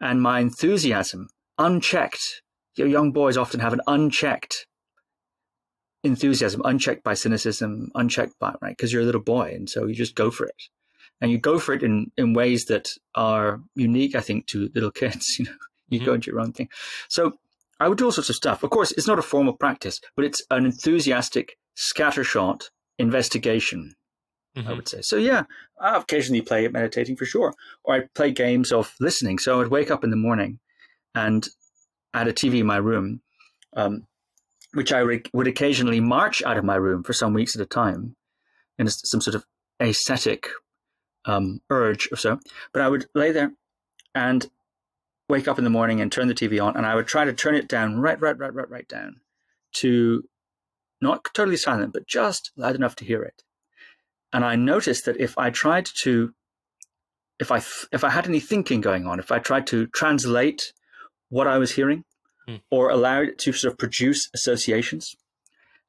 Speaker 2: and my enthusiasm, unchecked. Young boys often have an unchecked enthusiasm, unchecked by cynicism, unchecked by, right? Because you're a little boy, and so you just go for it. And you go for it in ways that are unique, I think, to little kids. You go into your own thing. So I would do all sorts of stuff. Of course, it's not a formal practice, but it's an enthusiastic, scattershot investigation, I would say. So yeah, I occasionally play meditating for sure. Or I play games of listening. So I'd wake up in the morning and I had a TV in my room, which I would occasionally march out of my room for some weeks at a time in some sort of ascetic urge or so. But I would lay there and wake up in the morning and turn the TV on, and I would try to turn it down right down to not totally silent, but just loud enough to hear it. And I noticed that if I tried to, if I had any thinking going on, if I tried to translate what I was hearing or allow it to sort of produce associations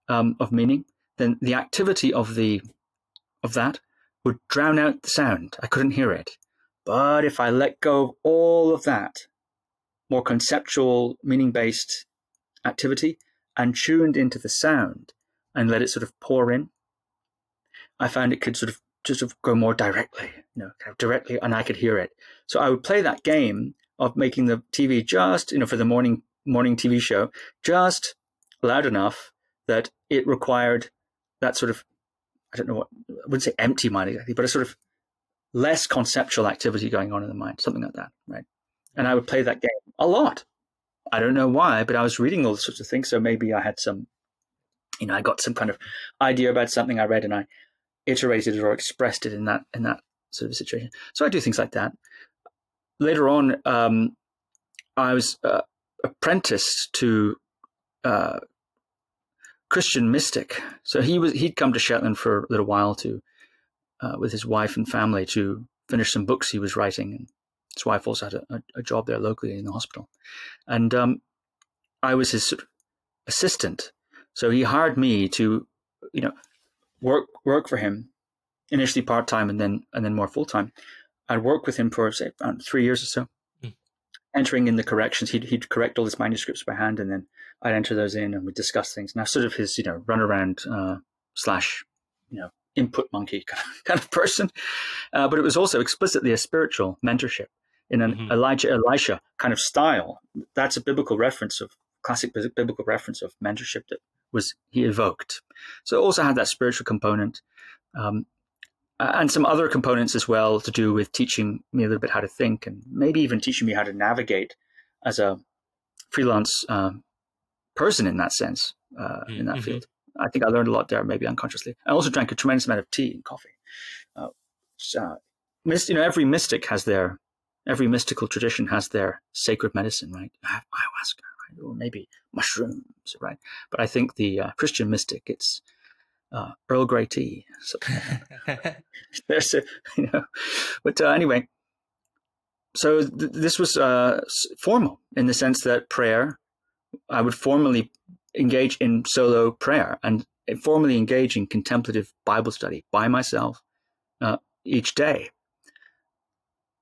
Speaker 2: of meaning, then the activity of that would drown out the sound. I couldn't hear it. But if I let go of all of that more conceptual, meaning-based activity and tuned into the sound and let it sort of pour in, I found it could sort of go more directly, kind of directly, and I could hear it. So I would play that game of making the TV just, for the morning TV show, just loud enough that it required that sort of, I don't know what, I wouldn't say empty mind exactly, but a sort of less conceptual activity going on in the mind, something like that, right? And I would play that game a lot. I don't know why, but I was reading all sorts of things. So maybe I had some, I got some kind of idea about something I read and I iterated it or expressed it in that sort of situation. So I do things like that. Later on, I was apprenticed to Christian mystic. So he'd come to Shetland for a little while to with his wife and family to finish some books he was writing, and his wife also had a job there locally in the hospital, and I was his sort of assistant. So he hired me to, work for him, initially part time and then more full time. I'd work with him for say around 3 years or so, entering in the corrections. He'd correct all his manuscripts by hand, and then I'd enter those in and we'd discuss things. Now, sort of his runaround / input monkey kind of person, but it was also explicitly a spiritual mentorship in an Elisha kind of style. That's a classic biblical reference of mentorship that he evoked. So it also had that spiritual component, and some other components as well to do with teaching me a little bit how to think, and maybe even teaching me how to navigate as a freelance person in that sense, in that field. I think I learned a lot there, maybe unconsciously. I also drank a tremendous amount of tea and coffee. Every mystical tradition has their sacred medicine, right? Ayahuasca, right? Or maybe mushrooms, right? But I think the Christian mystic, it's Earl Grey tea. But anyway, so this was formal in the sense that prayer, I would formally engage in solo prayer and formally engage in contemplative Bible study by myself each day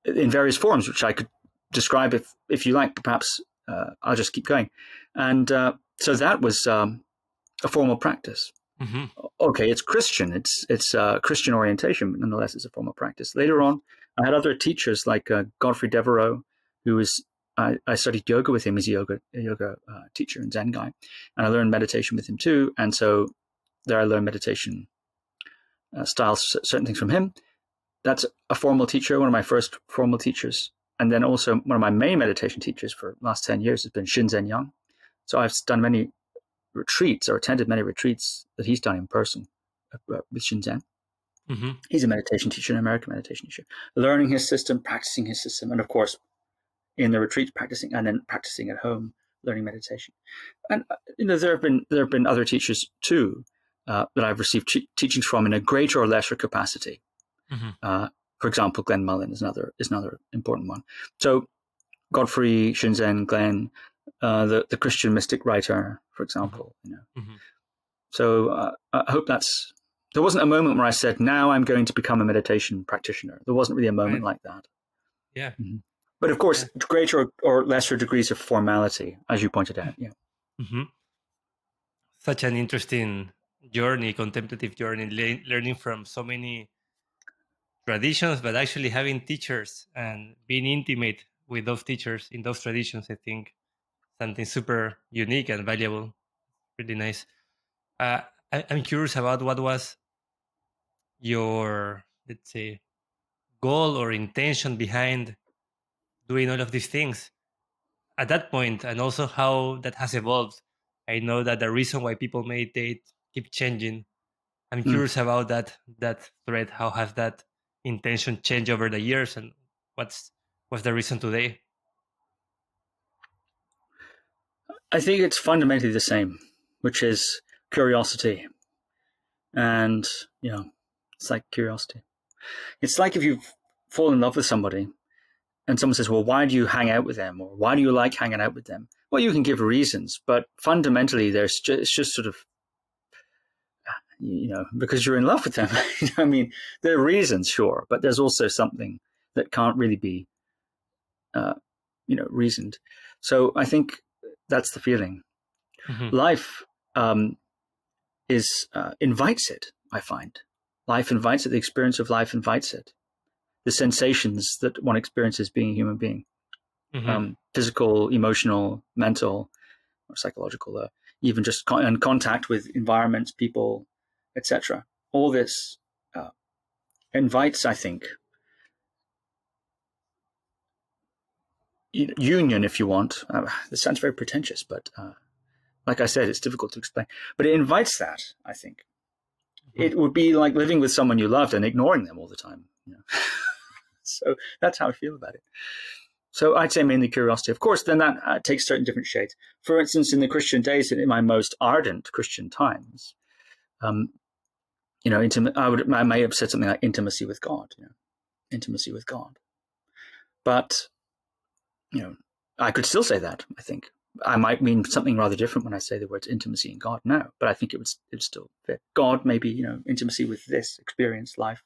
Speaker 2: in various forms, which I could describe if you like, but perhaps I'll just keep going. And so that was a formal practice. Okay, it's Christian. It's Christian orientation, but nonetheless, it's a formal practice. Later on, I had other teachers like Godfrey Devereux, who was I studied yoga with him. He's a yoga teacher and Zen guy, and I learned meditation with him too. And so there, I learned meditation styles, certain things from him. That's a formal teacher, one of my first formal teachers, and then also one of my main meditation teachers for the last 10 years has been Shinzen Yang. So I've done many retreats or attended many retreats that he's done in person with Shinzen. He's a meditation teacher, an American meditation teacher, learning his system, practicing his system, and of course, in the retreats practicing, and then practicing at home, learning meditation. And there have been other teachers too that I've received teachings from in a greater or lesser capacity. For example, Glenn Mullen is another important one. So Godfrey, Shinzen, Glenn, the Christian mystic writer, for example. So I hope there wasn't a moment where I said, now I'm going to become a meditation practitioner. There wasn't really a moment like that.
Speaker 1: Yeah.
Speaker 2: But of course, greater or lesser degrees of formality, as you pointed out. Yeah.
Speaker 1: Such an interesting journey, contemplative journey, learning from so many traditions, but actually having teachers and being intimate with those teachers in those traditions. I think something super unique and valuable. Really nice. Uh, I'm curious about what was your, let's say, goal or intention behind doing all of these things at that point, and also how that has evolved. I know that the reason why people meditate keep changing. I'm
Speaker 2: Mm.
Speaker 1: curious about that thread. How has that intention changed over the years, and what's the reason today?
Speaker 2: I think it's fundamentally the same, which is curiosity. And, it's like curiosity. It's like if you fall in love with somebody and someone says, well, why do you hang out with them? Or why do you like hanging out with them? Well, you can give reasons, but fundamentally, it's just sort of, because you're in love with them. I mean, there are reasons, sure, but there's also something that can't really be, reasoned. So I think that's the feeling.
Speaker 1: Mm-hmm.
Speaker 2: Life invites it, I find. Life invites it. The experience of life invites it. The sensations that one experiences being a human being,
Speaker 1: Mm-hmm.
Speaker 2: physical, emotional, mental, or psychological, even just in contact with environments, people, etc. All this invites, I think, union, if you want. This sounds very pretentious, but like I said, it's difficult to explain. But it invites that, I think.
Speaker 1: Mm-hmm.
Speaker 2: It would be like living with someone you loved and ignoring them all the time. So that's how I feel about it. So I'd say mainly curiosity. Of course, then that takes certain different shades. For instance, in the Christian days, in my most ardent Christian times, I may have said something like intimacy with God, intimacy with God. But, I could still say that, I think. I might mean something rather different when I say the words intimacy in God now, but I think it would still fit. God, maybe, intimacy with this experience, life.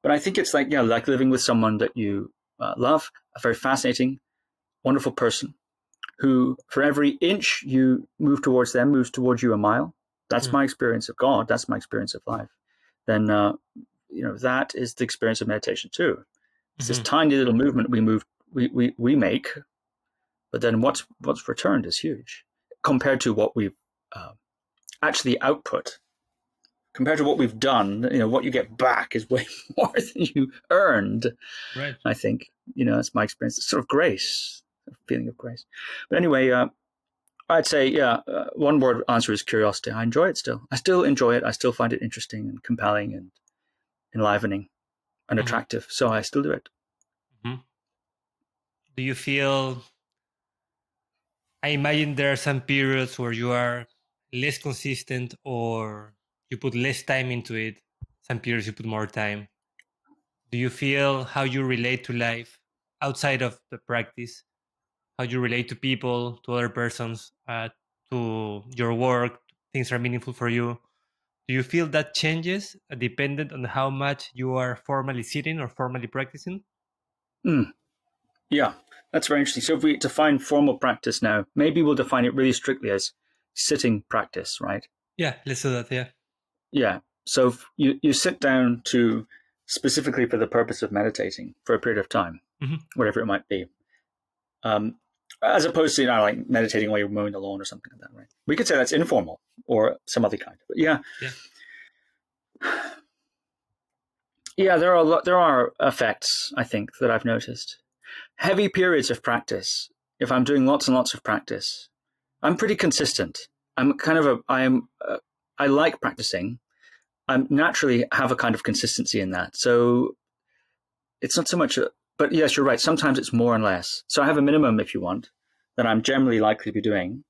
Speaker 2: But I think it's like living with someone that you love, a very fascinating, wonderful person who, for every inch you move towards them, moves towards you a mile. That's my experience of God. That's my experience of life. Then, that is the experience of meditation too. It's this tiny little movement we make, but then what's returned is huge compared to what we've actually output. Compared to what we've done, what you get back is way more than you earned.
Speaker 1: Right.
Speaker 2: I think, that's my experience. It's sort of grace, a feeling of grace. But anyway, I'd say, one word answer is curiosity. I enjoy it still. I still enjoy it. I still find it interesting and compelling and enlivening and attractive. So I still do it.
Speaker 1: Mm-hmm. Do you feel? I imagine there are some periods where you are less consistent or you put less time into it. Some periods you put more time. Do you feel how you relate to life outside of the practice? How you relate to people, to other persons, to your work? Things are meaningful for you. Do you feel that changes dependent on how much you are formally sitting or formally practicing?
Speaker 2: Yeah, that's very interesting. So if we define formal practice now, maybe we'll define it really strictly as sitting practice, right?
Speaker 1: Yeah, let's do that. Yeah.
Speaker 2: Yeah. So if you sit down to specifically for the purpose of meditating for a period of time, whatever it might be, as opposed to like meditating while you're mowing the lawn or something like that, right? We could say that's informal or some other kind. But yeah, there are effects, I think, that I've noticed. Heavy periods of practice. If I'm doing lots and lots of practice, I'm pretty consistent. I like practicing. I naturally have a kind of consistency in that. So it's not so much, but yes, you're right. Sometimes it's more and less. So I have a minimum, if you want, that I'm generally likely to be doing.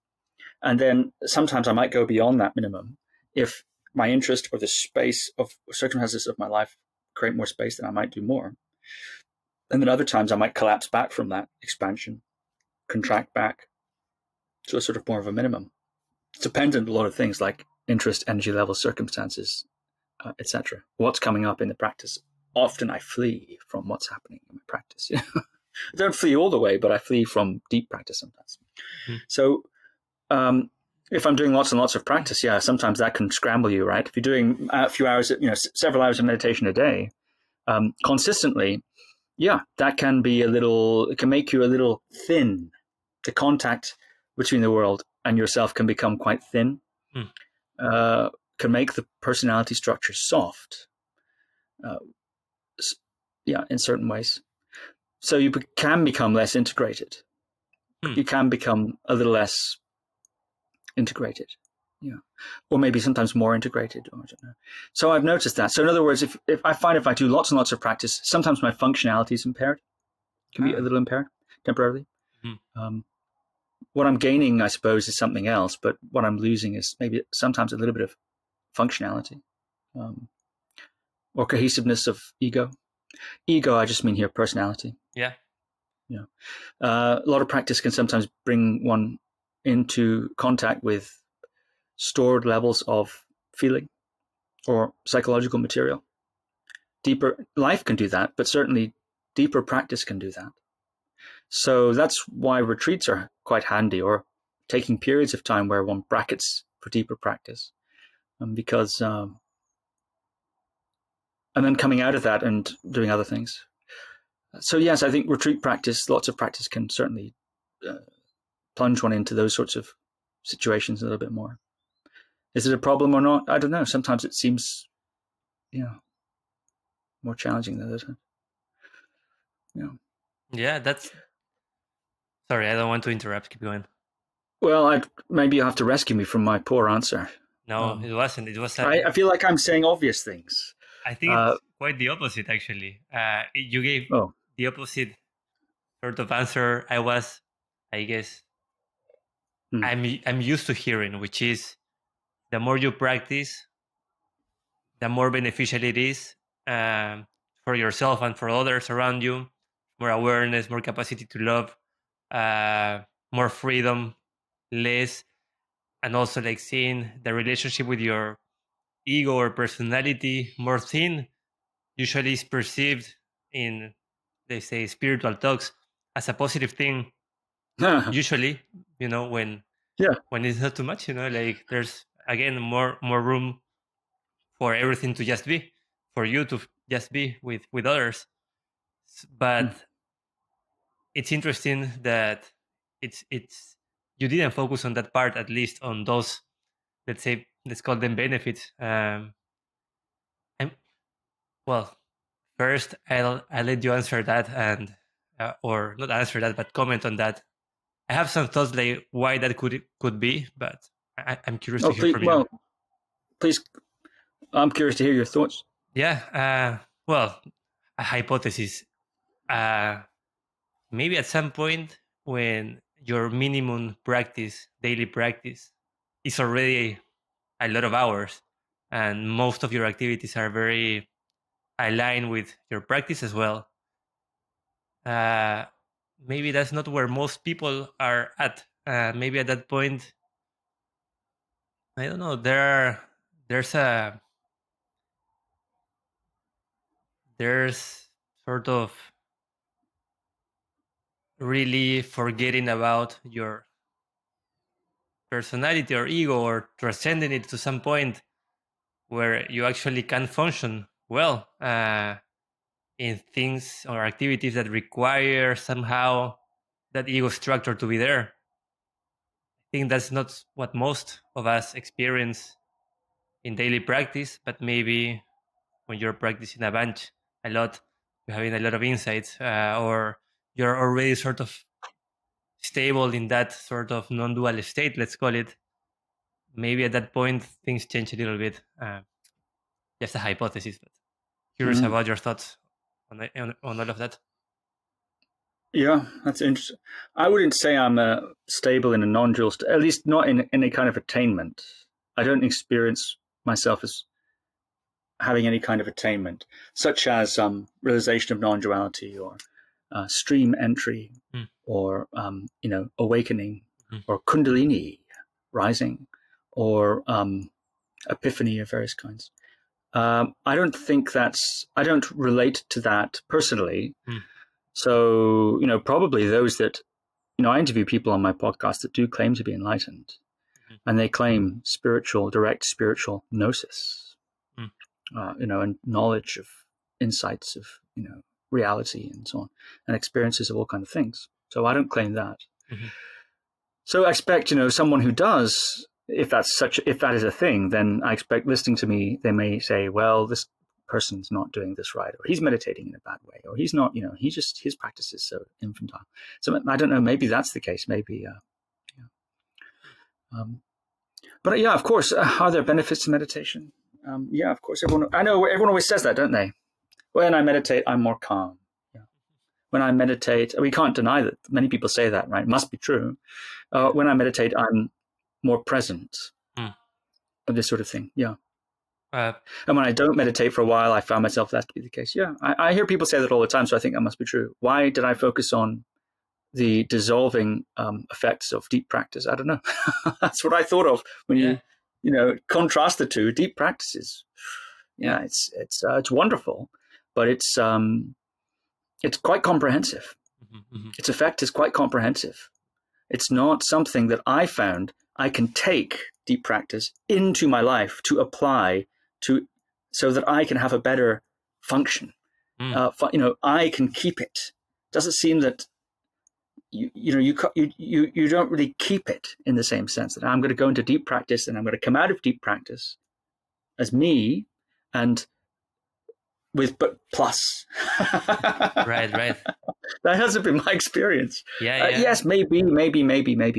Speaker 2: And then sometimes I might go beyond that minimum if my interest or the space of circumstances of my life create more space, then I might do more. And then other times I might collapse back from that expansion, contract back to a sort of more of a minimum. It's dependent on a lot of things like interest, energy level, circumstances, etc. What's coming up in the practice. Often I flee from what's happening in my practice. I don't flee all the way, but I flee from deep practice sometimes. So if I'm doing lots and lots of practice, yeah, sometimes that can scramble you, right? If you're doing a few hours, several hours of meditation a day, consistently, yeah, that can be it can make you a little thin. The contact between the world and yourself can become quite thin, can make the personality structure soft, in certain ways. So you can become less integrated. You can become a little less integrated, or maybe sometimes more integrated. I don't know. So I've noticed that. So in other words, if I do lots and lots of practice, sometimes my functionality is impaired, can be a little impaired temporarily. What I'm gaining, I suppose, is something else, but what I'm losing is maybe sometimes a little bit of functionality, or cohesiveness of ego. Ego, I just mean here personality.
Speaker 1: Yeah.
Speaker 2: A lot of practice can sometimes bring one into contact with stored levels of feeling or psychological material. Deeper life can do that, but certainly deeper practice can do that. So that's why retreats are quite handy, or taking periods of time where one brackets for deeper practice, because and then coming out of that and doing other things. So yes, I think retreat practice, lots of practice, can certainly plunge one into those sorts of situations a little bit more. Is it a problem or not? I don't know. Sometimes it seems, more challenging than others.
Speaker 1: Yeah, that's. Sorry, I don't want to interrupt. Keep going.
Speaker 2: Well, maybe you have to rescue me from my poor answer.
Speaker 1: No, it wasn't. It was.
Speaker 2: I feel like I'm saying obvious things.
Speaker 1: I think it's quite the opposite, actually. You gave the opposite sort of answer. I guess, I'm used to hearing, which is the more you practice, the more beneficial it is for yourself and for others around you. More awareness, more capacity to love, more freedom, less, and also like seeing the relationship with your ego or personality more thin usually is perceived in, they say, spiritual talks as a positive thing. Usually, when it's not too much, like there's again more room for everything to just be, for you to just be with others. But it's interesting that it's you didn't focus on that part, at least on those, let's call them benefits. And well, first I'll let you answer that, and or not answer that, but comment on that. I have some thoughts like why that could be, but I'm curious to hear from you.
Speaker 2: Well, please, I'm curious to hear your thoughts.
Speaker 1: Yeah. Well, a hypothesis. Maybe at some point when your minimum practice, daily practice, is already a lot of hours, and most of your activities are very aligned with your practice as well. Maybe that's not where most people are at. Maybe at that point, I don't know. There's sort of really forgetting about your personality or ego, or transcending it to some point where you actually can function well in things or activities that require somehow that ego structure to be there. I think that's not what most of us experience in daily practice, but maybe when you're practicing a bunch a lot, you're having a lot of insights, or you're already sort of stable in that sort of non-dual state, let's call it. Maybe at that point things change a little bit. Just a hypothesis, but curious about your thoughts on all of that.
Speaker 2: Yeah, that's interesting. I wouldn't say I'm stable in a non-dual state, at least not in any kind of attainment. I don't experience myself as having any kind of attainment, such as realization of non-duality, or stream entry, or awakening, or kundalini rising, or epiphany of various kinds. I don't relate to that personally. So, probably those that, I interview people on my podcast that do claim to be enlightened. and they claim direct spiritual gnosis, and knowledge of insights of, reality and so on, and experiences of all kinds of things. So I don't claim that.
Speaker 1: Mm-hmm.
Speaker 2: So I expect, someone who does, if that is a thing, then I expect listening to me, they may say, well, this person's not doing this right, or he's meditating in a bad way, or he's not, his practice is so infantile. So I don't know, maybe that's the case. Maybe, but yeah, of course, are there benefits to meditation? Yeah, of course. I know everyone always says that, don't they? When I meditate, I'm more calm. Yeah. When I meditate, we can't deny that. Many people say that, right? It must be true. When I meditate, I'm more present. This sort of thing. Yeah. And when I don't meditate for a while, I found myself that to be the case. Yeah. I hear people say that all the time, so I think that must be true. Why did I focus on the dissolving effects of deep practice? I don't know. That's what I thought of when you contrast the two. Deep practices. Yeah, it's wonderful, but it's quite comprehensive. Mm-hmm. Its effect is quite comprehensive. It's not something that I found I can take deep practice into my life to apply to, so that I can have a better function. I can keep it. Doesn't seem that you don't really keep it in the same sense that I'm going to go into deep practice and I'm going to come out of deep practice as me and with but plus.
Speaker 1: Right.
Speaker 2: That hasn't been my experience.
Speaker 1: Yeah.
Speaker 2: Yes, maybe,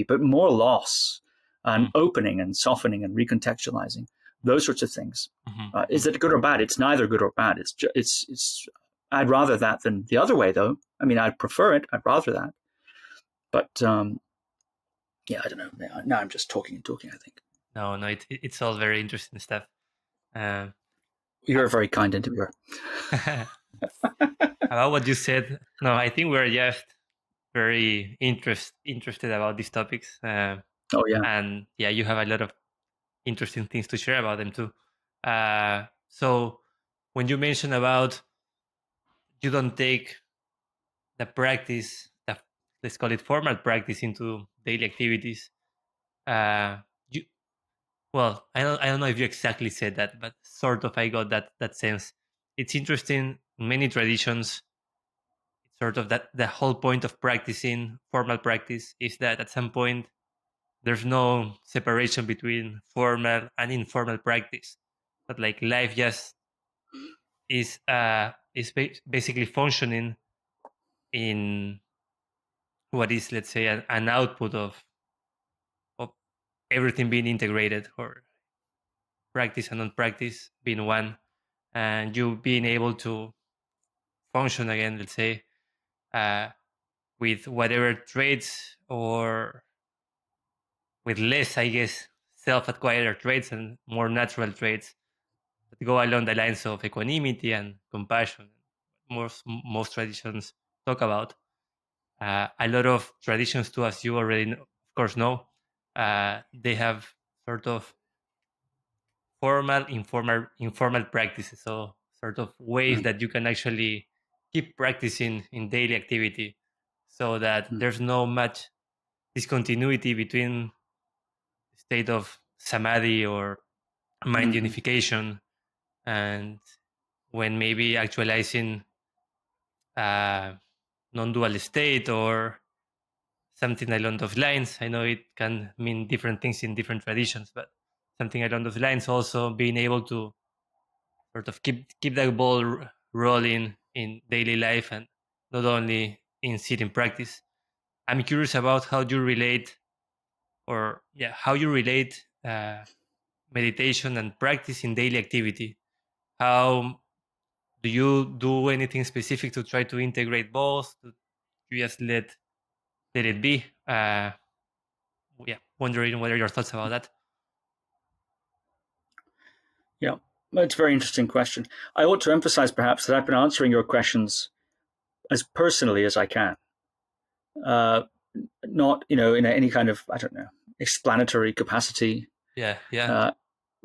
Speaker 2: but more loss and opening and softening and recontextualizing, those sorts of things. Mm-hmm. Is it good or bad? It's neither good or bad. It's. I'd rather that than the other way, though. I mean, I'd prefer it. I'd rather that. But yeah, I don't know. Now I'm just talking. I think.
Speaker 1: No, it's all very interesting stuff.
Speaker 2: You're a very kind interviewer.
Speaker 1: About what you said, no, I think we're just very interested about these topics.
Speaker 2: Oh yeah,
Speaker 1: and yeah, you have a lot of interesting things to share about them too. So when you mentioned about you don't take the practice, let's call it formal practice, into daily activities, well, I don't know if you exactly said that, but sort of I got that sense. It's interesting. In many traditions, it's sort of that the whole point of practicing formal practice is that at some point there's no separation between formal and informal practice, but like life just is basically functioning in what is, let's say, an output of everything being integrated, or practice and non-practice being one, and you being able to function again, let's say, with whatever traits, or with less, I guess, self-acquired traits and more natural traits that go along the lines of equanimity and compassion. Most traditions talk about. A lot of traditions too, as you already of course know, they have sort of formal, informal practices. So sort of ways that you can actually keep practicing in daily activity, so that there's no much discontinuity between the state of samadhi or mind unification and when maybe actualizing non-dual state or something along those lines. I know it can mean different things in different traditions, but something along those lines, also being able to sort of keep that ball rolling in daily life and not only in sitting practice. I'm curious about how you relate, how you relate meditation and practice in daily activity. How do you do anything specific to try to integrate both? Do you just let it be? Wondering what are your thoughts about that.
Speaker 2: Yeah, it's a very interesting question. I ought to emphasize perhaps that I've been answering your questions as personally as I can. Not, in any kind of, I don't know, explanatory capacity.
Speaker 1: Yeah.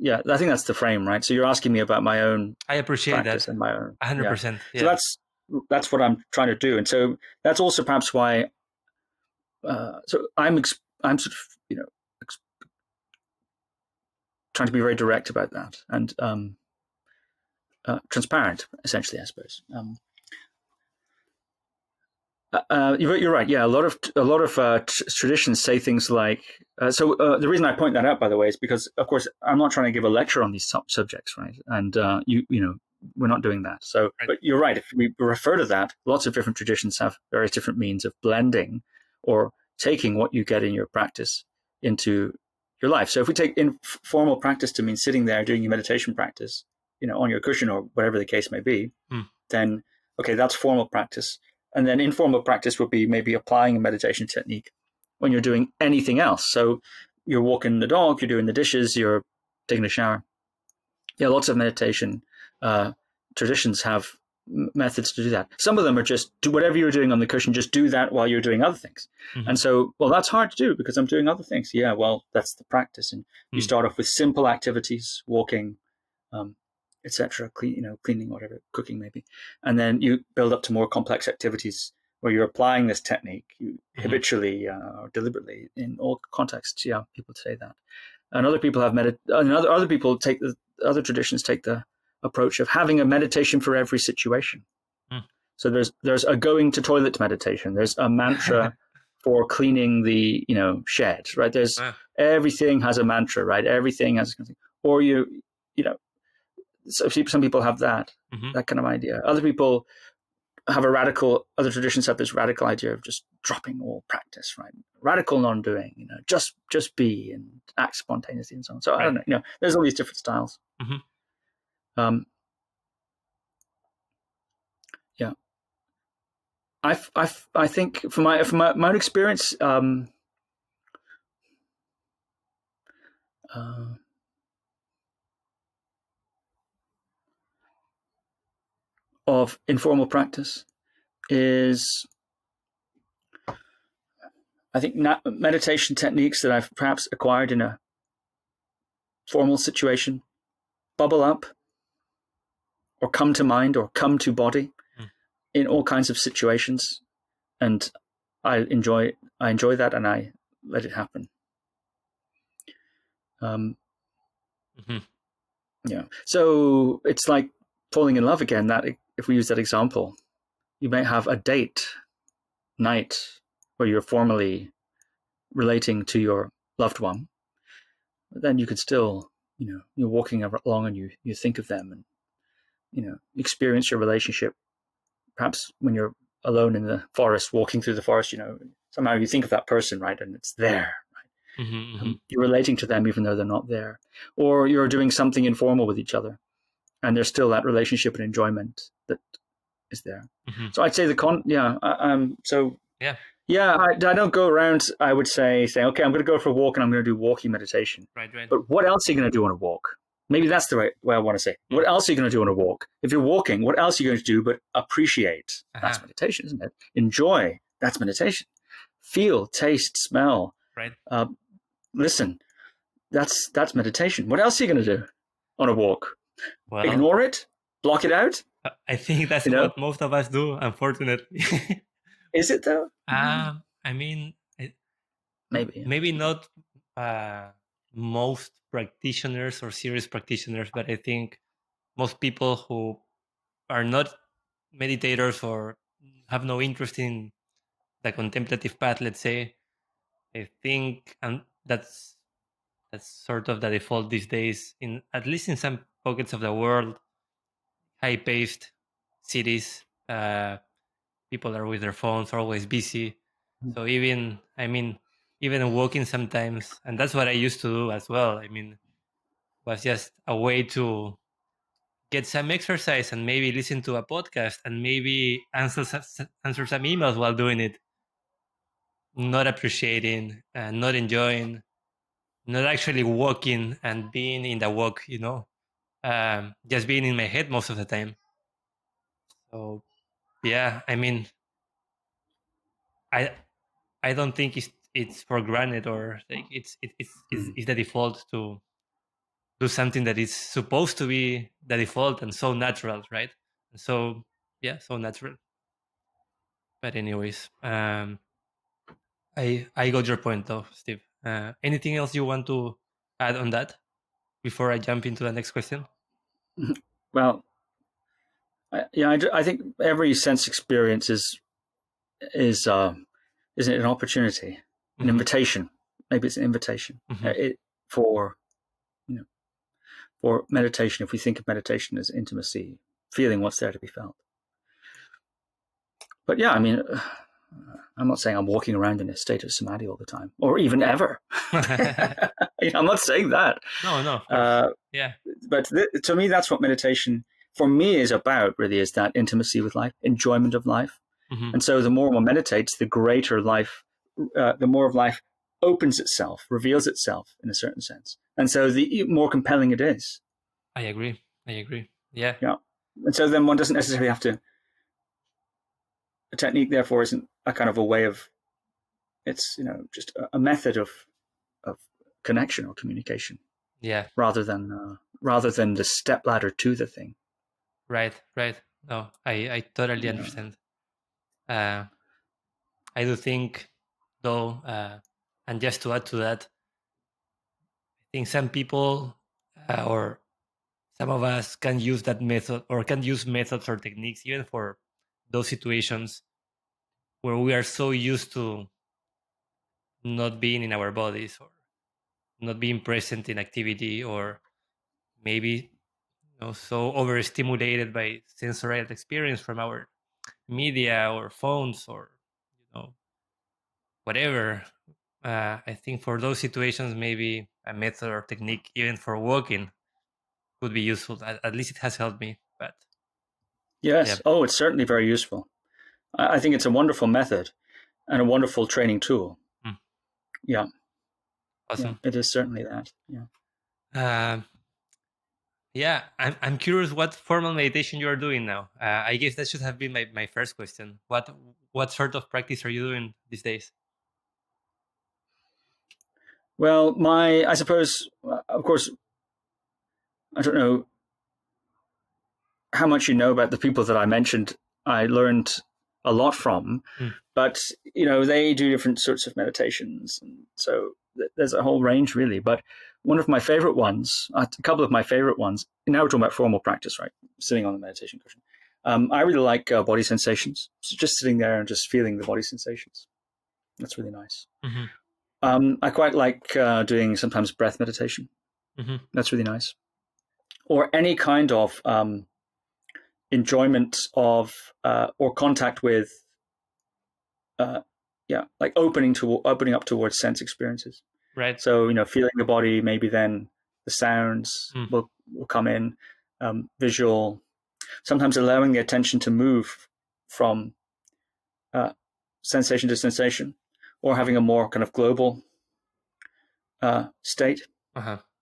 Speaker 2: Yeah, I think that's the frame, right? So you're asking me about my own
Speaker 1: I appreciate
Speaker 2: practice
Speaker 1: that.
Speaker 2: and my own
Speaker 1: 100%. Yeah.
Speaker 2: So that's what I'm trying to do. And so that's also perhaps why, so I'm sort of, trying to be very direct about that and transparent, essentially, I suppose. You're right. Yeah, a lot of traditions say things like. The reason I point that out, by the way, is because, of course, I'm not trying to give a lecture on these subjects, right? And we're not doing that. So, right. But you're right. If we refer to that, lots of different traditions have various different means of blending or taking what you get in your practice into your life. So, if we take formal practice to mean sitting there doing your meditation practice, on your cushion or whatever the case may be, then okay, that's formal practice. And then informal practice would be maybe applying a meditation technique when you're doing anything else. So you're walking the dog, you're doing the dishes, you're taking a shower. Yeah, lots of meditation traditions have methods to do that. Some of them are just do whatever you're doing on the cushion, just do that while you're doing other things. Mm-hmm. And so, well, that's hard to do because I'm doing other things. Yeah, well, that's the practice. And you start off with simple activities, walking, etc., cleaning, whatever, cooking maybe, and then you build up to more complex activities where you're applying this technique habitually or deliberately in all contexts. Yeah, people say that, and other people have other people take other traditions take the approach of having a meditation for every situation. So there's a going to toilet meditation. There's a mantra for cleaning the shed. Right? There's everything has a mantra. Right? Everything has, or So some people have that kind of idea. Other people have other traditions have this radical idea of just dropping all practice, right? Radical non-doing, just be and act spontaneously and so on. So right. I don't know, there's all these different styles. Yeah. I think from my own experience, of informal practice is, I think, meditation techniques that I've perhaps acquired in a formal situation bubble up or come to mind or come to body in all kinds of situations, and I enjoy that and I let it happen. Yeah. So it's like falling in love again. That if we use that example, you may have a date night where you're formally relating to your loved one, but then you could still, you're walking along and you think of them and, experience your relationship. Perhaps when you're alone in the forest, walking through the forest, somehow you think of that person, right? And it's there, right? You're relating to them even though they're not there. Or you're doing something informal with each other and there's still that relationship and enjoyment that is there. So I'd say I don't go around, I would saying, okay, I'm going to go for a walk and I'm going to do walking meditation.
Speaker 1: Right.
Speaker 2: But what else are you going to do on a walk? Maybe that's the right way I want to say. What else are you going to do on a walk? If you're walking, what else are you going to do but appreciate? That's meditation, isn't it? Enjoy. That's meditation. Feel, taste, smell.
Speaker 1: Right.
Speaker 2: Listen. That's meditation. What else are you going to do on a walk?
Speaker 1: Well,
Speaker 2: ignore it? Block it out?
Speaker 1: I think that's what most of us do, unfortunately.
Speaker 2: Is it though?
Speaker 1: I mean, maybe not most practitioners or serious practitioners, but I think most people who are not meditators or have no interest in the contemplative path, let's say, I think, and that's sort of the default these days, in at least in some pockets of the world, high-paced cities. People are with their phones, always busy. So even walking sometimes, and that's what I used to do as well. Was just a way to get some exercise and maybe listen to a podcast and maybe answer some emails while doing it. Not appreciating and not enjoying, not actually walking and being in the walk, just being in my head most of the time. So yeah, I don't think it's for granted or like it's the default to do something that is supposed to be the default and so natural, right? And so yeah, so natural. But anyways, I got your point though, Steve. Anything else you want to add on that before I jump into the next question?
Speaker 2: Well, I think every sense experience is isn't it an opportunity, an invitation? Maybe it's an invitation for for meditation. If we think of meditation as intimacy, feeling what's there to be felt. But yeah, I mean, I'm not saying I'm walking around in a state of samadhi all the time, or even ever. I'm not saying that.
Speaker 1: No, of course. Yeah.
Speaker 2: But to me, that's what meditation for me is about. Really, is that intimacy with life, enjoyment of life. And so, the more one meditates, the greater life, the more of life opens itself, reveals itself in a certain sense, and so the more compelling it is.
Speaker 1: I agree. Yeah.
Speaker 2: And so then one doesn't necessarily have to. A technique, therefore, isn't a kind of a way of. It's just a method of connection or communication.
Speaker 1: Yeah.
Speaker 2: Rather than the stepladder to the thing.
Speaker 1: Right. No, I totally understand. I do think, though, and just to add to that, I think some people or some of us can use that method or can use methods or techniques even for those situations where we are so used to not being in our bodies or not being present in activity, or maybe so overstimulated by sensorial experience from our media or phones or whatever. I think for those situations, maybe a method or technique, even for walking, would be useful. At least it has helped me. But
Speaker 2: yes,
Speaker 1: yeah.
Speaker 2: it's certainly very useful. I think it's a wonderful method and a wonderful training tool. Yeah,
Speaker 1: Awesome.
Speaker 2: Yeah, it is certainly that.
Speaker 1: Yeah. I'm curious what formal meditation you are doing now. I guess that should have been my first question. What sort of practice are you doing these days?
Speaker 2: Well, I suppose, of course, I don't know how much you know about the people that I mentioned. I learned a lot from, but they do different sorts of meditations, and so there's a whole range really. But one of my favorite ones, a couple of my favorite ones. Now we're talking about formal practice, right? Sitting on the meditation cushion. I really like body sensations. So just sitting there and just feeling the body sensations. That's really nice. I quite like doing sometimes breath meditation. That's really nice. Or any kind of enjoyment of or contact with, like opening up towards sense experiences.
Speaker 1: Right.
Speaker 2: So feeling the body, maybe then the sounds will come in, visual. Sometimes allowing the attention to move from sensation to sensation, or having a more kind of global state.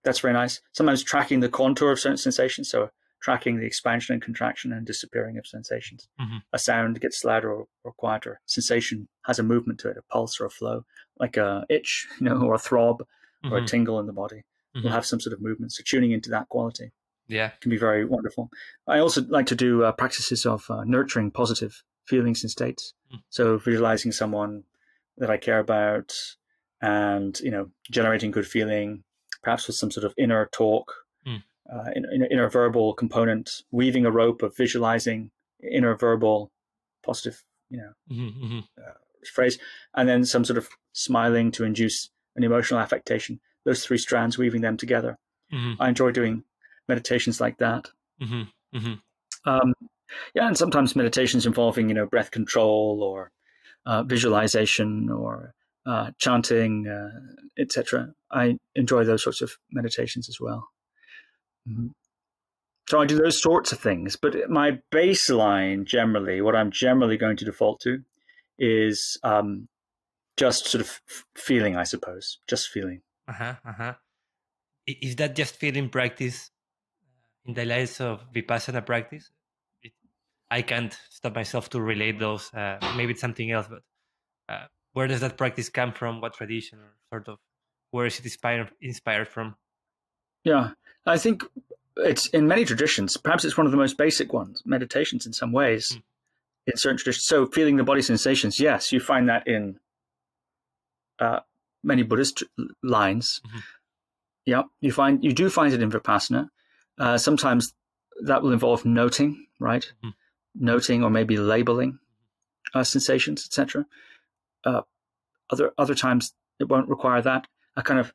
Speaker 2: That's very nice. Sometimes tracking the contour of certain sensations, so tracking the expansion and contraction and disappearing of sensations. A sound gets louder or quieter. Sensation has a movement to it, a pulse or a flow, like a itch, or a throb or a tingle in the body. Will have some sort of movement. So tuning into that quality, can be very wonderful. I also like to do practices of nurturing positive feelings and states. So visualizing someone that I care about, and generating good feeling, perhaps with some sort of inner talk, inner verbal component, weaving a rope of visualizing inner verbal positive phrase, and then some sort of smiling to induce an emotional affectation. Those three strands, weaving them together. I enjoy doing meditations like that. And sometimes meditations involving breath control or visualization or chanting, etc. I enjoy those sorts of meditations as well. So I do those sorts of things, but my baseline, generally, what I'm generally going to default to is just sort of feeling, I suppose, just feeling.
Speaker 1: Is that just feeling practice in the lives of Vipassana practice? I can't stop myself to relate those. Maybe it's something else, but where does that practice come from? What tradition, or sort of where is it inspired from?
Speaker 2: Yeah, I think it's in many traditions. Perhaps it's one of the most basic ones, meditations in some ways, in certain traditions. So feeling the body sensations, yes, you find that in many Buddhist lines. Yeah, you do find it in Vipassana. Sometimes that will involve noting, right?
Speaker 1: Mm-hmm.
Speaker 2: Noting or maybe labeling sensations, etc. Other times it won't require that. A kind of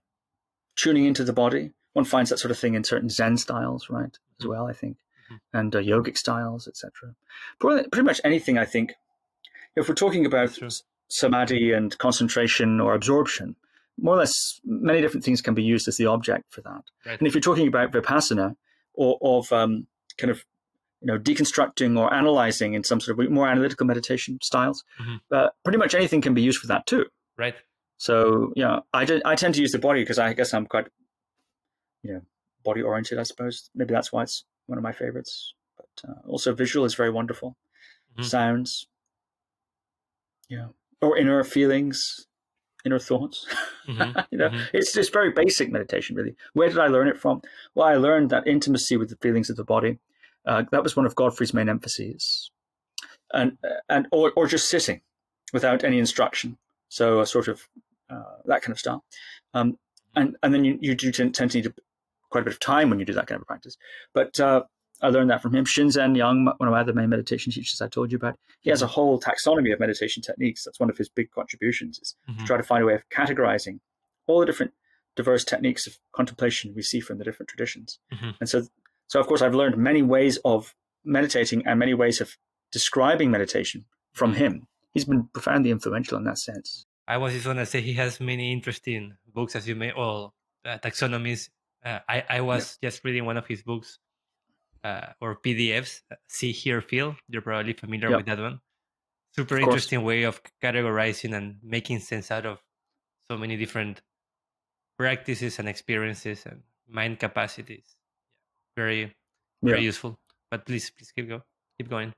Speaker 2: tuning into the body. One finds that sort of thing in certain Zen styles, right? As well, I think, and yogic styles, etc. Pretty much anything, I think. If we're talking about samadhi and concentration or absorption, more or less, many different things can be used as the object for that.
Speaker 1: Right.
Speaker 2: And if you're talking about vipassana or of kind of deconstructing or analyzing in some sort of more analytical meditation styles, pretty much anything can be used for that too.
Speaker 1: Right.
Speaker 2: So I tend to use the body because I guess I'm quite body oriented. I suppose maybe that's why it's one of my favorites. But also visual is very wonderful. Sounds. Yeah, or inner feelings, inner thoughts. It's just very basic meditation, really. Where did I learn it from? Well, I learned that intimacy with the feelings of the body. That was one of Godfrey's main emphases, or just sitting without any instruction. So a sort of that kind of style, and then you do tend to need quite a bit of time when you do that kind of practice. But I learned that from him. Shinzen Young, one of my other main meditation teachers I told you about, he has a whole taxonomy of meditation techniques. That's one of his big contributions, is to try to find a way of categorizing all the different diverse techniques of contemplation we see from the different traditions. And so of course, I've learned many ways of meditating and many ways of describing meditation from him. He's been profoundly influential in that sense.
Speaker 1: I was just going to say he has many interesting books, as you may, taxonomies. I was just reading one of his books, or PDFs, See, Hear, Feel. You're probably familiar with that one. Super interesting way of categorizing and making sense out of so many different practices and experiences and mind capacities. Very, very useful. But please keep going.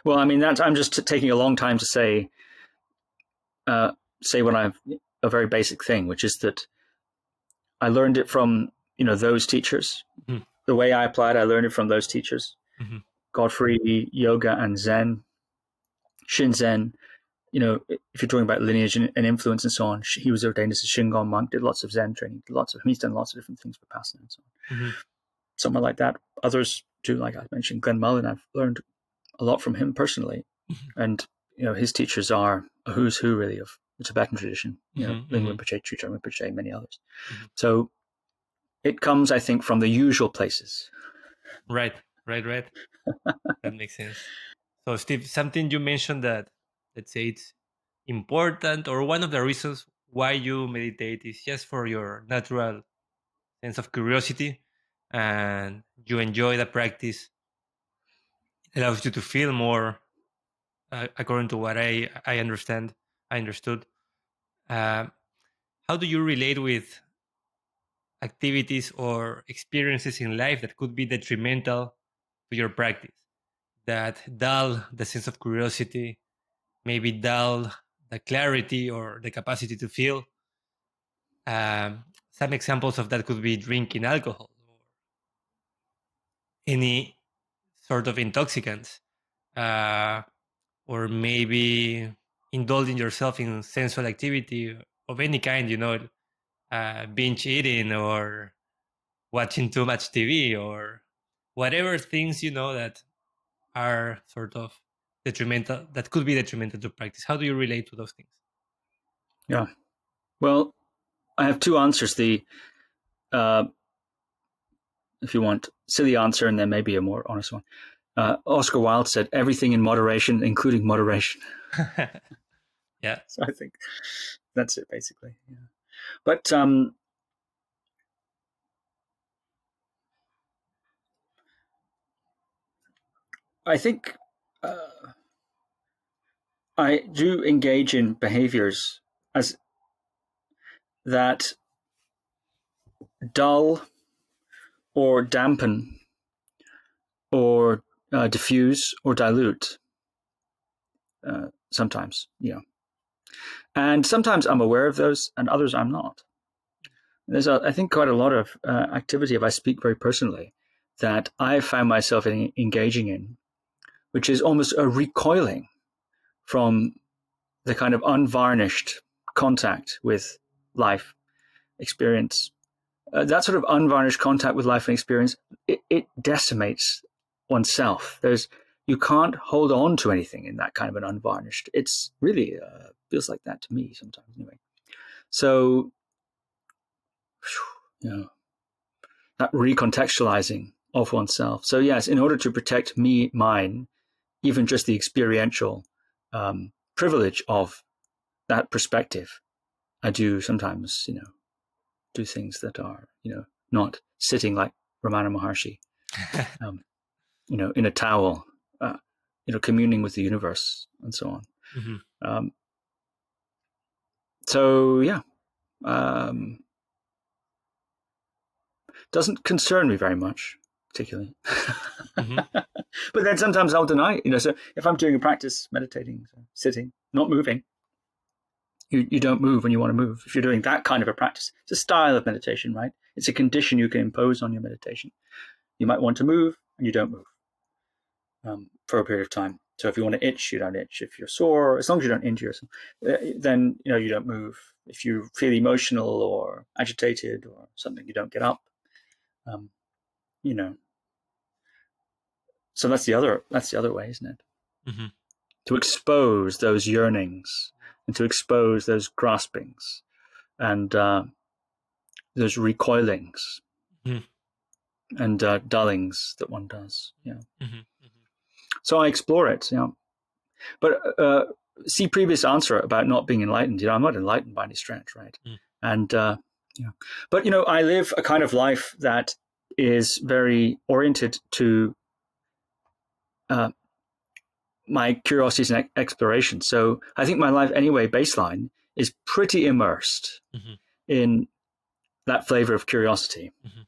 Speaker 2: Well, I mean, I'm just taking a long time to say what I've a very basic thing, which is that I learned it from those teachers. The way I applied, I learned it from those teachers. Godfrey, yoga, and Zen. Shinzen, if you're talking about lineage and influence and so on, he was ordained as a Shingon monk, did lots of Zen training, he's done lots of different things for Vipassana and so on. Someone like that. Others too, like I mentioned, Glenn Mullen, I've learned a lot from him personally. And, his teachers are a who's who really of the Tibetan tradition, Ling Rinpoche, Trungpa Rinpoche, many others. So it comes, I think, from the usual places.
Speaker 1: Right. That makes sense. So, Steve, something you mentioned that, let's say, it's important, or one of the reasons why you meditate is just for your natural sense of curiosity, and you enjoy the practice. It allows you to feel more, according to what I understood. How do you relate with activities or experiences in life that could be detrimental to your practice, that dull the sense of curiosity, maybe dull the clarity or the capacity to feel? Some examples of that could be drinking alcohol or any sort of intoxicants, or maybe indulging yourself in sensual activity of any kind, binge eating or watching too much TV or whatever things, that are sort of detrimental, that could be detrimental to practice. How do you relate to those things?
Speaker 2: Yeah. Well, I have two answers. The, if you want, silly answer and then maybe a more honest one. Oscar Wilde said, everything in moderation, including moderation.
Speaker 1: Yeah.
Speaker 2: So I think that's it, basically. Yeah. But I think I do engage in behaviors as that dull or dampen or diffuse or dilute sometimes, and sometimes I'm aware of those and others I'm not. There's I think quite a lot of activity, if I speak very personally, that I found myself engaging in, which is almost a recoiling from the kind of unvarnished contact with life, experience, that sort of unvarnished contact with life and experience, it decimates oneself. You can't hold on to anything in that kind of an unvarnished. It's really feels like that to me sometimes anyway. So, that recontextualizing of oneself. So yes, in order to protect mine, even just the experiential privilege of that perspective, I do sometimes, do things that are, not sitting like Ramana Maharshi, in a towel, communing with the universe and so on.
Speaker 1: Mm-hmm.
Speaker 2: So yeah, doesn't concern me very much, particularly. Mm-hmm. But then sometimes I'll deny it. So if I'm doing a practice, meditating, sitting, not moving, you don't move when you want to move. If you're doing that kind of a practice, it's a style of meditation, right? It's a condition you can impose on your meditation. You might want to move and you don't move for a period of time. So if you want to itch, you don't itch. If you're sore, as long as you don't injure yourself, then you don't move. If you feel emotional or agitated or something, you don't get up. So that's the other way, isn't it?
Speaker 1: Mm-hmm.
Speaker 2: To expose those yearnings and to expose those graspings and those recoilings and dullings that one does. Yeah.
Speaker 1: Mm-hmm. Mm-hmm.
Speaker 2: So I explore it. But see previous answer about not being enlightened. I'm not enlightened by any stretch, right? And but I live a kind of life that is very oriented to my curiosities and exploration. So I think my life anyway, baseline, is pretty immersed in that flavor of curiosity. Mm-hmm.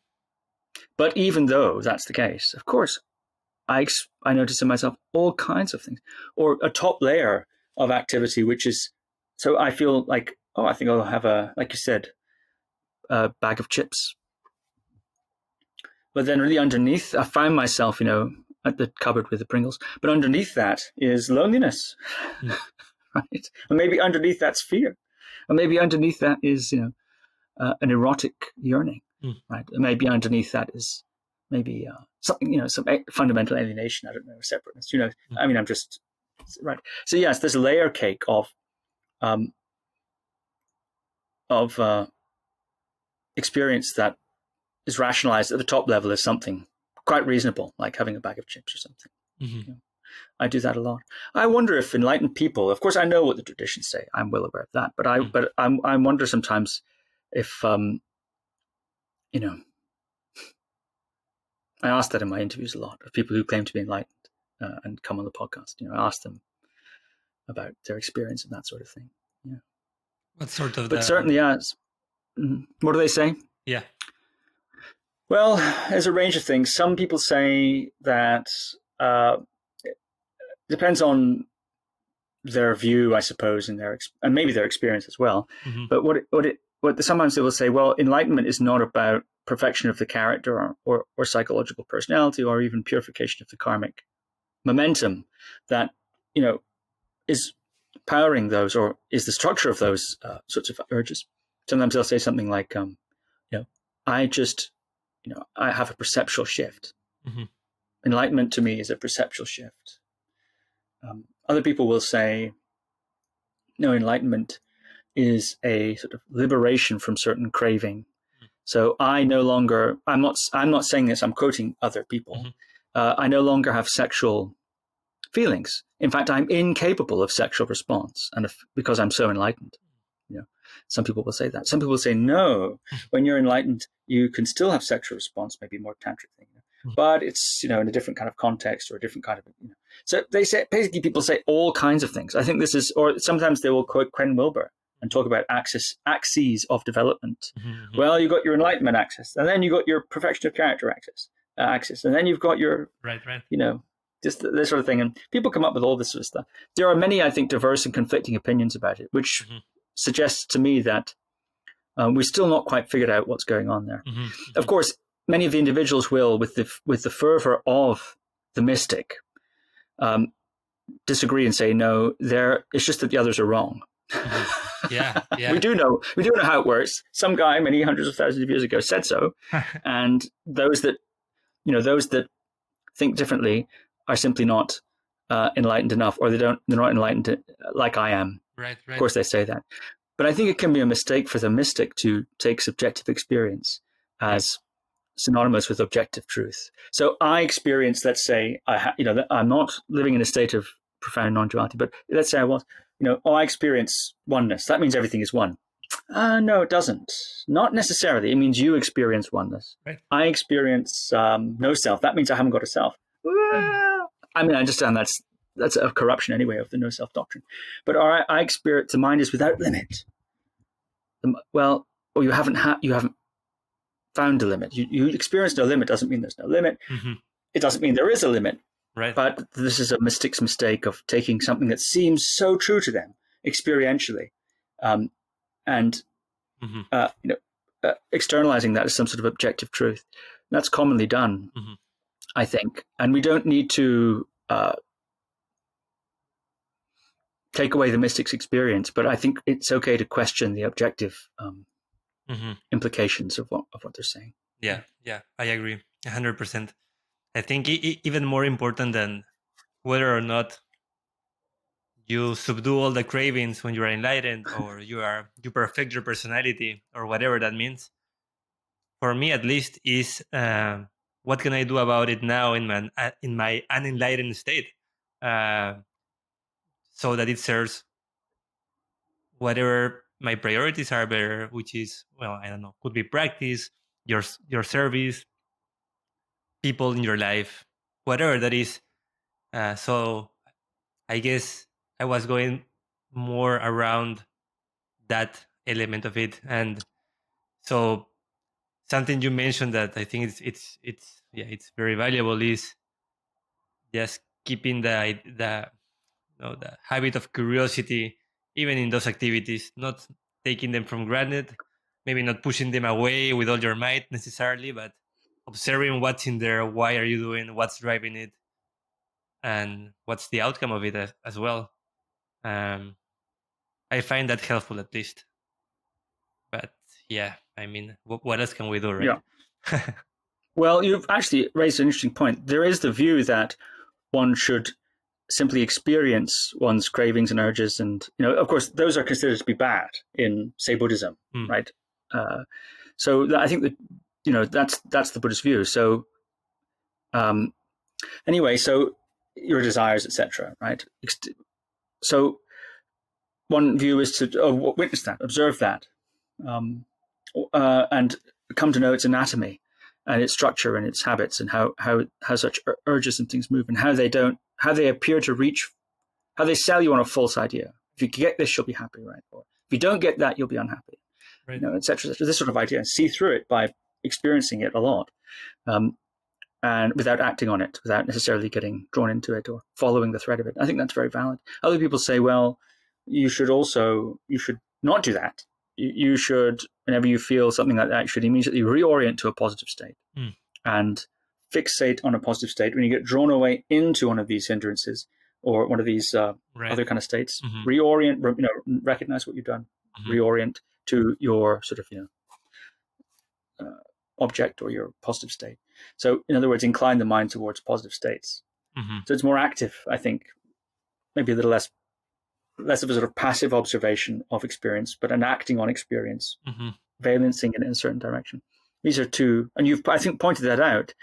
Speaker 2: But even though that's the case, of course, I notice in myself all kinds of things, or a top layer of activity, which is, so I feel like, I think I'll have like you said, a bag of chips. But then really underneath, I find myself, at the cupboard with the Pringles. But underneath that is loneliness, right? And maybe underneath that's fear. And maybe underneath that is, an erotic yearning, right? And maybe underneath that is maybe something, some fundamental alienation, I don't know, separateness, I mean, I'm just, right. So yes, there's a layer cake of experience that is rationalized at the top level as something quite reasonable, like having a bag of chips or something. Mm-hmm. I do that a lot. I wonder if enlightened people, of course, I know what the traditions say. I'm well aware of that, but I wonder sometimes if I ask that in my interviews a lot of people who claim to be enlightened and come on the podcast. I ask them about their experience and that sort of thing. Yeah.
Speaker 1: What sort of?
Speaker 2: But certainly, yes. What do they say?
Speaker 1: Yeah.
Speaker 2: Well, there's a range of things. Some people say that it depends on their view, I suppose, and maybe their experience as well. Mm-hmm. But what sometimes they will say, well, enlightenment is not about perfection of the character or psychological personality or even purification of the karmic momentum that is powering those or is the structure of those sorts of urges. Sometimes they'll say something like, I have a perceptual shift. Mm-hmm. Enlightenment to me is a perceptual shift. Other people will say, no, enlightenment is a sort of liberation from certain craving. Mm-hmm. So I'm not saying this, I'm quoting other people. Mm-hmm. I no longer have sexual feelings. In fact, I'm incapable of sexual response, and because I'm so enlightened. Some people will say that. Some people will say, no, when you're enlightened, you can still have sexual response, maybe more tantric thing, but it's, in a different kind of context or a different kind of, So they say, basically people say all kinds of things. I think this is, or sometimes they will quote Ken Wilber and talk about axes of development. Mm-hmm. Well, you got your enlightenment axis, and then you got your perfection of character axis, and then you've got your,
Speaker 1: right.
Speaker 2: Just this sort of thing. And people come up with all this sort of stuff. There are many, I think, diverse and conflicting opinions about it, which suggests to me that we're still not quite figured out what's going on there. Mm-hmm. Of course, many of the individuals will, with the fervor of the mystic, disagree and say, no, it's just that the others are wrong. Mm-hmm.
Speaker 1: Yeah, yeah.
Speaker 2: We do know how it works. Some guy many hundreds of thousands of years ago said so, and those that think differently are simply not enlightened enough, or they're not enlightened like I am.
Speaker 1: Right.
Speaker 2: Of course, they say that, but I think it can be a mistake for the mystic to take subjective experience as synonymous with objective truth. So I experience, let's say, I'm not living in a state of profound non-duality, but let's say I was, I experience oneness. That means everything is one. No, it doesn't. Not necessarily. It means you experience oneness.
Speaker 1: Right.
Speaker 2: I experience no self. That means I haven't got a self. Well, I mean, I understand that's a corruption anyway of the no self doctrine. But I experience the mind is without limit. You haven't found a limit. You experience no limit doesn't mean there's no limit.
Speaker 1: Mm-hmm.
Speaker 2: It doesn't mean there is a limit.
Speaker 1: Right.
Speaker 2: But this is a mystic's mistake of taking something that seems so true to them experientially, and externalizing that as some sort of objective truth. That's commonly done, I think, and we don't need to take away the mystic's experience, but I think it's okay to question the objective implications of what they're saying.
Speaker 1: Yeah, I agree 100%. I think even more important than whether or not you subdue all the cravings when you are enlightened, or you perfect your personality, or whatever that means. For me, at least, is what can I do about it now in my unenlightened state, so that it serves whatever my priorities are better, which is, I don't know, could be practice, your service, people in your life, whatever that is. So I guess I was going more around that element of it. And so something you mentioned that I think it's very valuable is just keeping the habit of curiosity, even in those activities, not taking them for granted, maybe not pushing them away with all your might necessarily, but observing what's in there, why are you doing, what's driving it, and what's the outcome of it as well. I find that helpful, at least. But yeah, I mean, what else can we do, right?
Speaker 2: Yeah. Well, you've actually raised an interesting point. There is the view that one should simply experience one's cravings and urges, and of course, those are considered to be bad in, say, Buddhism, right? So I think that that's the Buddhist view. So anyway, so your desires, etc., right? So one view is to witness that, observe that, and come to know its anatomy and its structure and its habits, and how such urges and things move, and how they appear to reach, how they sell you on a false idea. If you get this, you'll be happy, right? Or if you don't get that, you'll be unhappy,
Speaker 1: right?
Speaker 2: etc. This sort of idea, and see through it by experiencing it a lot, and without acting on it, without necessarily getting drawn into it or following the thread of it. I think that's very valid. Other people say, well, you should not do that. You should, whenever you feel something like that, you should immediately reorient to a positive state and fixate on a positive state. When you get drawn away into one of these hindrances or one of these other kind of states, reorient, recognize what you've done, reorient to your sort of, object or your positive state. So in other words, incline the mind towards positive states. So it's more active, I think, maybe a little less of a sort of passive observation of experience, but an acting on experience, valencing it in a certain direction. These are two, and you've, I think, pointed that out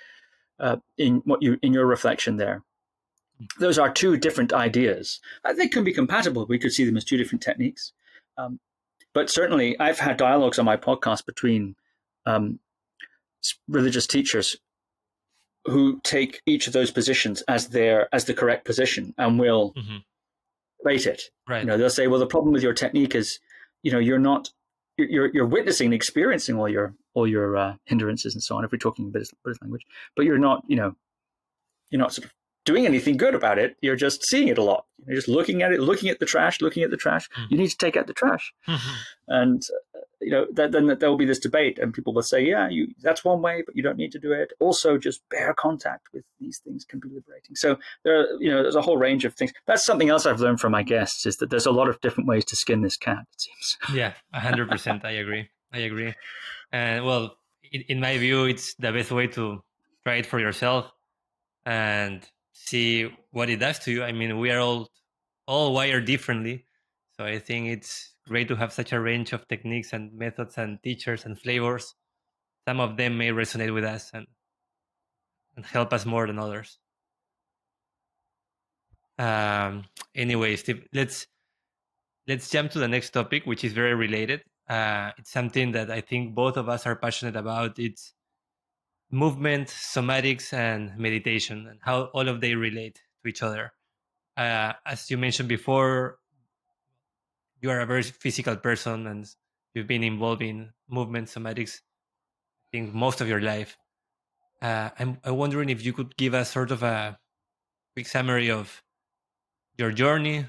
Speaker 2: in your reflection there. Those are two different ideas. They can be compatible. We could see them as two different techniques. But certainly, I've had dialogues on my podcast between religious teachers who take each of those positions as the correct position and will rate it.
Speaker 1: Right.
Speaker 2: They'll say, well, the problem with your technique is, you're witnessing and experiencing all your hindrances and so on, if we're talking Buddhist language, but you're not sort of doing anything good about it. You're just seeing it a lot. You're just looking at it, looking at the trash. You need to take out the trash. And then there will be this debate, and people will say, yeah, that's one way, but you don't need to do it. Also, just bare contact with these things can be liberating. So there's a whole range of things. That's something else I've learned from my guests, is that there's a lot of different ways to skin this cat, it seems.
Speaker 1: Yeah, 100%. I agree. And well, in my view, it's the best way to try it for yourself and see what it does to you. I mean, we are all wired differently. So I think it's great to have such a range of techniques and methods and teachers and flavors. Some of them may resonate with us and help us more than others. Anyway, Steve, let's jump to the next topic, which is very related. It's something that I think both of us are passionate about. It's movement, somatics, and meditation, and how all of they relate to each other. As you mentioned before, you are a very physical person, and you've been involved in movement, somatics, I think most of your life. I'm wondering if you could give us sort of a quick summary of your journey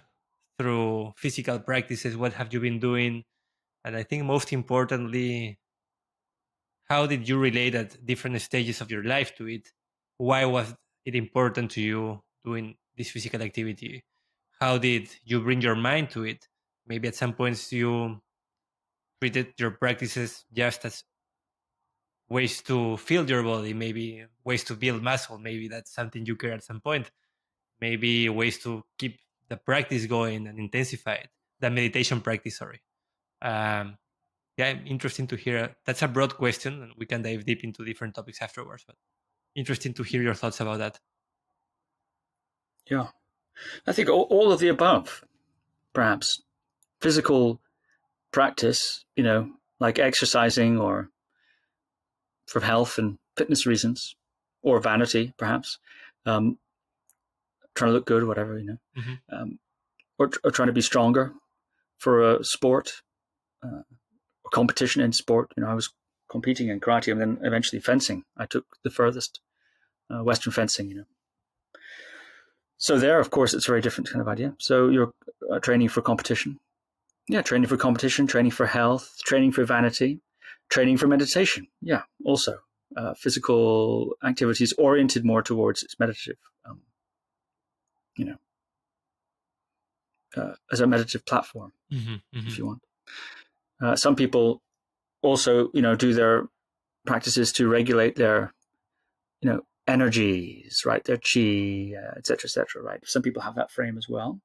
Speaker 1: through physical practices. What have you been doing? And I think most importantly, how did you relate at different stages of your life to it? Why was it important to you doing this physical activity? How did you bring your mind to it? Maybe at some points you treated your practices just as ways to feel your body, maybe ways to build muscle. Maybe that's something you care at some point. Maybe ways to keep the practice going and intensify it. The meditation practice, sorry. Um, yeah, interesting to hear. That's a broad question, and we can dive deep into different topics afterwards. But interesting to hear your thoughts about that.
Speaker 2: Yeah, I think all of the above, perhaps. Physical practice, like exercising or for health and fitness reasons, or vanity, perhaps, trying to look good or whatever, or trying to be stronger for a sport, or competition in sport. I was competing in karate and then eventually fencing. I took the furthest, Western fencing, So there, of course, it's a very different kind of idea. So you're training for competition. Yeah, training for competition, training for health, training for vanity, training for meditation. Yeah, also physical activities oriented more towards its meditative, as a meditative platform, if you want. Some people also, do their practices to regulate their, energies, right? Their chi, et cetera, right? Some people have that frame as well.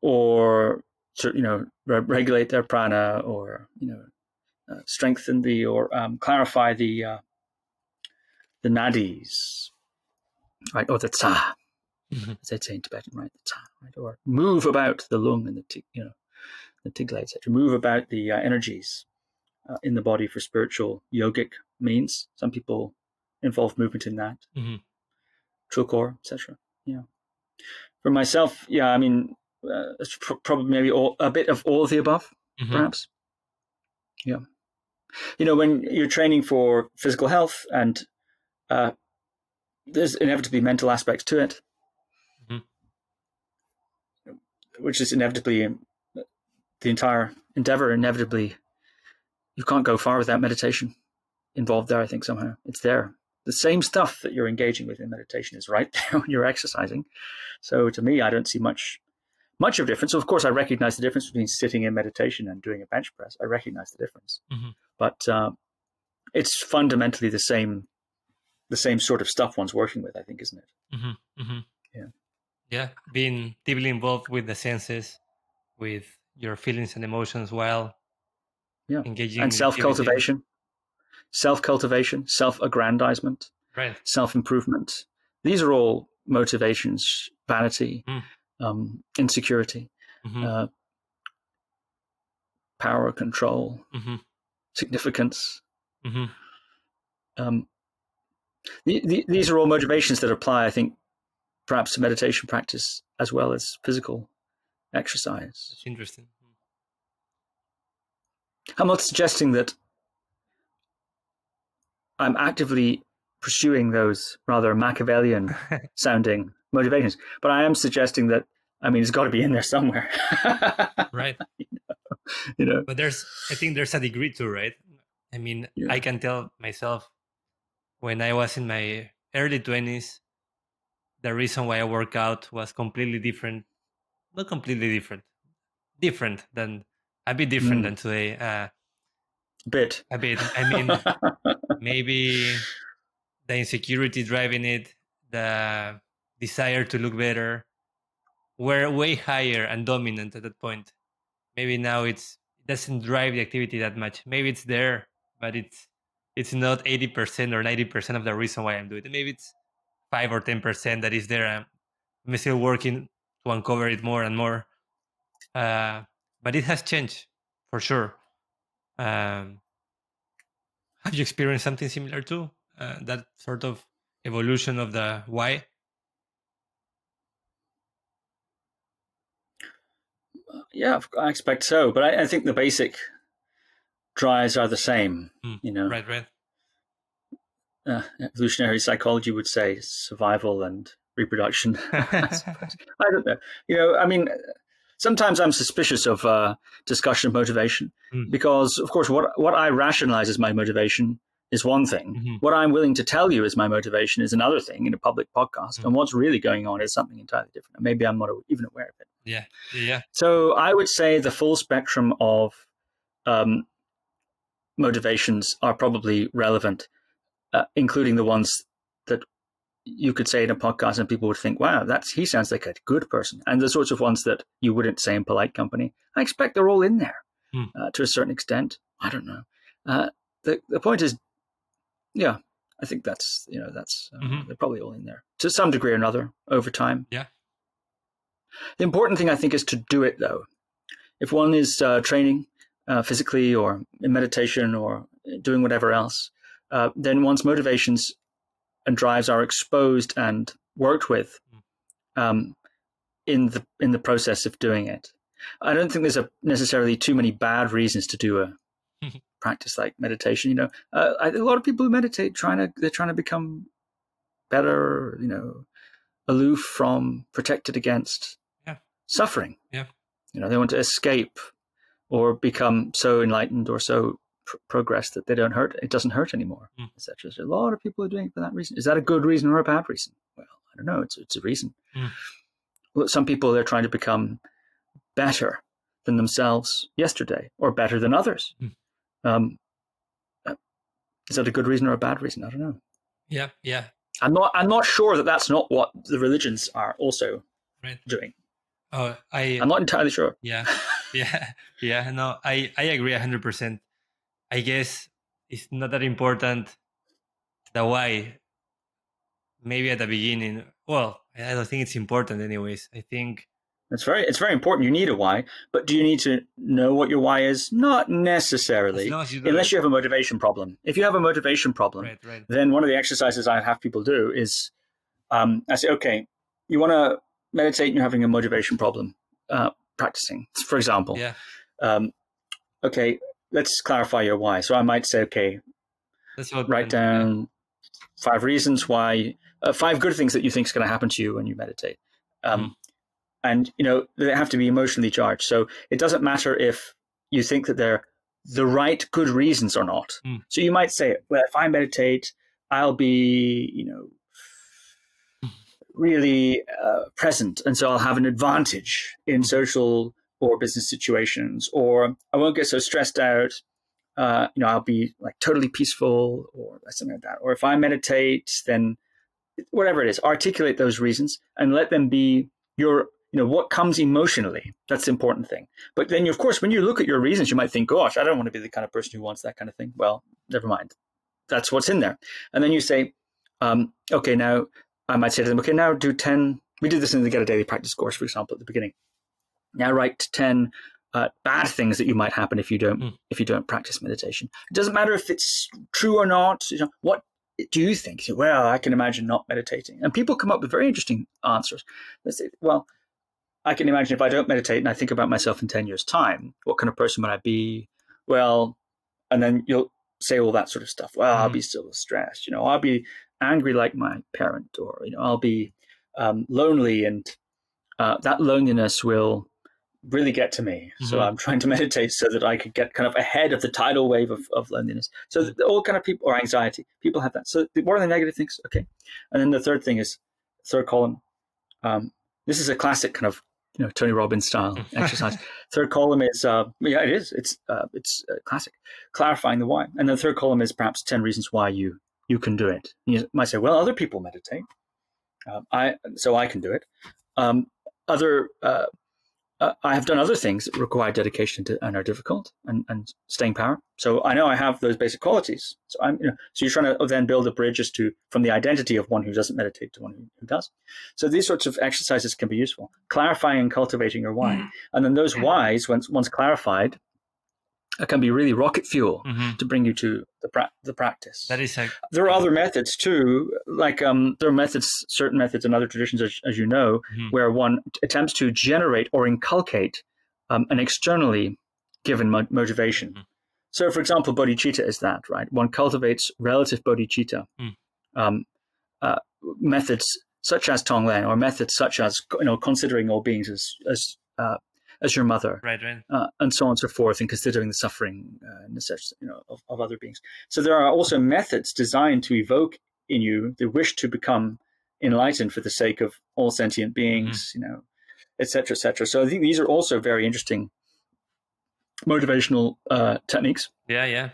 Speaker 2: Or regulate their prana, or strengthen or clarify the nadis, right? Or the tsa, as they say in Tibetan, right? The tsa, right? Or move about the lung and the tigla, etc. Move about the energies in the body for spiritual yogic means. Some people involve movement in that. Trulkor, etc. Yeah. For myself, yeah, I mean, it's probably maybe a bit of all of the above, perhaps. Yeah. When you're training for physical health, and there's inevitably mental aspects to it, which is inevitably the entire endeavor. Inevitably, you can't go far without meditation involved there. I think somehow it's there. The same stuff that you're engaging with in meditation is right there when you're exercising. So to me, I don't see much of a difference. So of course, I recognize the difference between sitting in meditation and doing a bench press. I recognize the difference, but it's fundamentally the same sort of stuff one's working with, I think, isn't it?
Speaker 1: Yeah, being deeply involved with the senses, with your feelings and emotions while engaging
Speaker 2: and self-cultivation, self-aggrandizement,
Speaker 1: right,
Speaker 2: self-improvement. These are all motivations: vanity, insecurity, power, control, significance. These are all motivations that apply, I think, perhaps to meditation practice as well as physical exercise.
Speaker 1: That's interesting.
Speaker 2: I'm not suggesting that I'm actively pursuing those rather Machiavellian sounding motivations. But I am suggesting that, it's got to be in there somewhere.
Speaker 1: Right.
Speaker 2: You know.
Speaker 1: But I think there's a degree too, right?
Speaker 2: Yeah.
Speaker 1: I can tell myself when I was in my early 20s, the reason why I work out was completely different. Not completely different. Different than a bit different than today.
Speaker 2: Bit.
Speaker 1: A bit. Maybe the insecurity driving it, the desire to look better, were way higher and dominant at that point. Maybe now it doesn't drive the activity that much. Maybe it's there, but it's not 80% or 90% of the reason why I'm doing it. Maybe it's 5 or 10% that is there. I'm still working to uncover it more and more. But it has changed for sure. Have you experienced something similar too? That sort of evolution of the why?
Speaker 2: Yeah, I expect so. But I think the basic drives are the same.
Speaker 1: Right.
Speaker 2: Evolutionary psychology would say survival and reproduction. I don't know. Sometimes I'm suspicious of discussion of motivation because, of course, what I rationalize as my motivation is one thing.
Speaker 1: Mm-hmm.
Speaker 2: What I'm willing to tell you as my motivation is another thing in a public podcast. And what's really going on is something entirely different. And maybe I'm not even aware of it.
Speaker 1: Yeah.
Speaker 2: So I would say the full spectrum of motivations are probably relevant, including the ones that you could say in a podcast and people would think, wow, he sounds like a good person. And the sorts of ones that you wouldn't say in polite company, I expect they're all in there to a certain extent. I don't know. The point is, yeah, I think that's they're probably all in there to some degree or another over time.
Speaker 1: Yeah.
Speaker 2: The important thing, I think, is to do it, though. If one is training physically or in meditation or doing whatever else, then one's motivations and drives are exposed and worked with in the process of doing it. I don't think there's necessarily too many bad reasons to do a practice like meditation. A lot of people who meditate they're trying to become better, aloof from, protected against suffering.
Speaker 1: Yeah.
Speaker 2: They want to escape or become so enlightened or so progressed that it doesn't hurt anymore, etc. So a lot of people are doing it for that reason. Is that a good reason or a bad reason? Well, I don't know. It's a reason. Well, some people, they're trying to become better than themselves yesterday or better than others. Is that a good reason or a bad reason? I don't know.
Speaker 1: Yeah.
Speaker 2: I'm not sure that that's not what the religions are also doing.
Speaker 1: Oh,
Speaker 2: I'm not entirely sure.
Speaker 1: Yeah. No, I agree 100%. I guess it's not that important the why. Maybe at the beginning. Well, I don't think it's important anyways. I think
Speaker 2: it's very important. You need a why, but do you need to know what your why is? Not necessarily, unless you have a motivation problem. If you have a motivation problem, then one of the exercises I have people do is I say, okay, you want to meditate and you're having a motivation problem practicing, for example. Okay, let's clarify your why. So I might say, okay, write down 5 reasons why, 5 good things that you think is going to happen to you when you meditate. And, they have to be emotionally charged. So it doesn't matter if you think that they're the right good reasons or not. So you might say, well, if I meditate, I'll be, really present. And so I'll have an advantage in social or business situations, or I won't get so stressed out. I'll be like totally peaceful or something like that. Or if I meditate, then whatever it is, articulate those reasons and let them be your, what comes emotionally. That's the important thing. But then, of course, when you look at your reasons, you might think, gosh, I don't want to be the kind of person who wants that kind of thing. Well, never mind. That's what's in there. And then you say, okay, now I might say to them, okay, now do 10. We did this in the Get a Daily Practice course, for example, at the beginning. Now write 10 bad things that you might happen if you don't practice meditation. It doesn't matter if it's true or not. What do you think? You say, well, I can imagine not meditating. And people come up with very interesting answers. They say, well, I can imagine if I don't meditate and I think about myself in 10 years' time, what kind of person would I be? Well, and then you'll say all that sort of stuff. Well, I'll be still stressed. I'll be angry like my parent, or I'll be lonely, and that loneliness will really get to me. Mm-hmm. So I'm trying to meditate so that I could get kind of ahead of the tidal wave of loneliness. So all kind of people, or anxiety, people have that. So what are the negative things? Okay. And then the third thing is, third column. This is a classic kind of Tony Robbins style exercise. Third column is it is. It's classic. Clarifying the why. And the third column is perhaps 10 reasons why you can do it. You might say, well, other people meditate. So I can do it. I have done other things that require dedication and are difficult and staying power. So I know I have those basic qualities. So so you're trying to then build a bridge from the identity of one who doesn't meditate to one who does. So these sorts of exercises can be useful. Clarifying and cultivating your why. And then those whys, once clarified, can be really rocket fuel to bring you to the practice. There are other methods too, like there are certain methods in other traditions, as you know, where one attempts to generate or inculcate an externally given motivation. So, for example, bodhicitta is that, right? One cultivates relative bodhicitta. Methods such as Tonglen, or methods such as considering all beings as your mother,
Speaker 1: right.
Speaker 2: And so on and so forth, and considering the suffering of other beings. So there are also methods designed to evoke in you the wish to become enlightened for the sake of all sentient beings, et cetera, et cetera. So I think these are also very interesting motivational techniques.
Speaker 1: Yeah.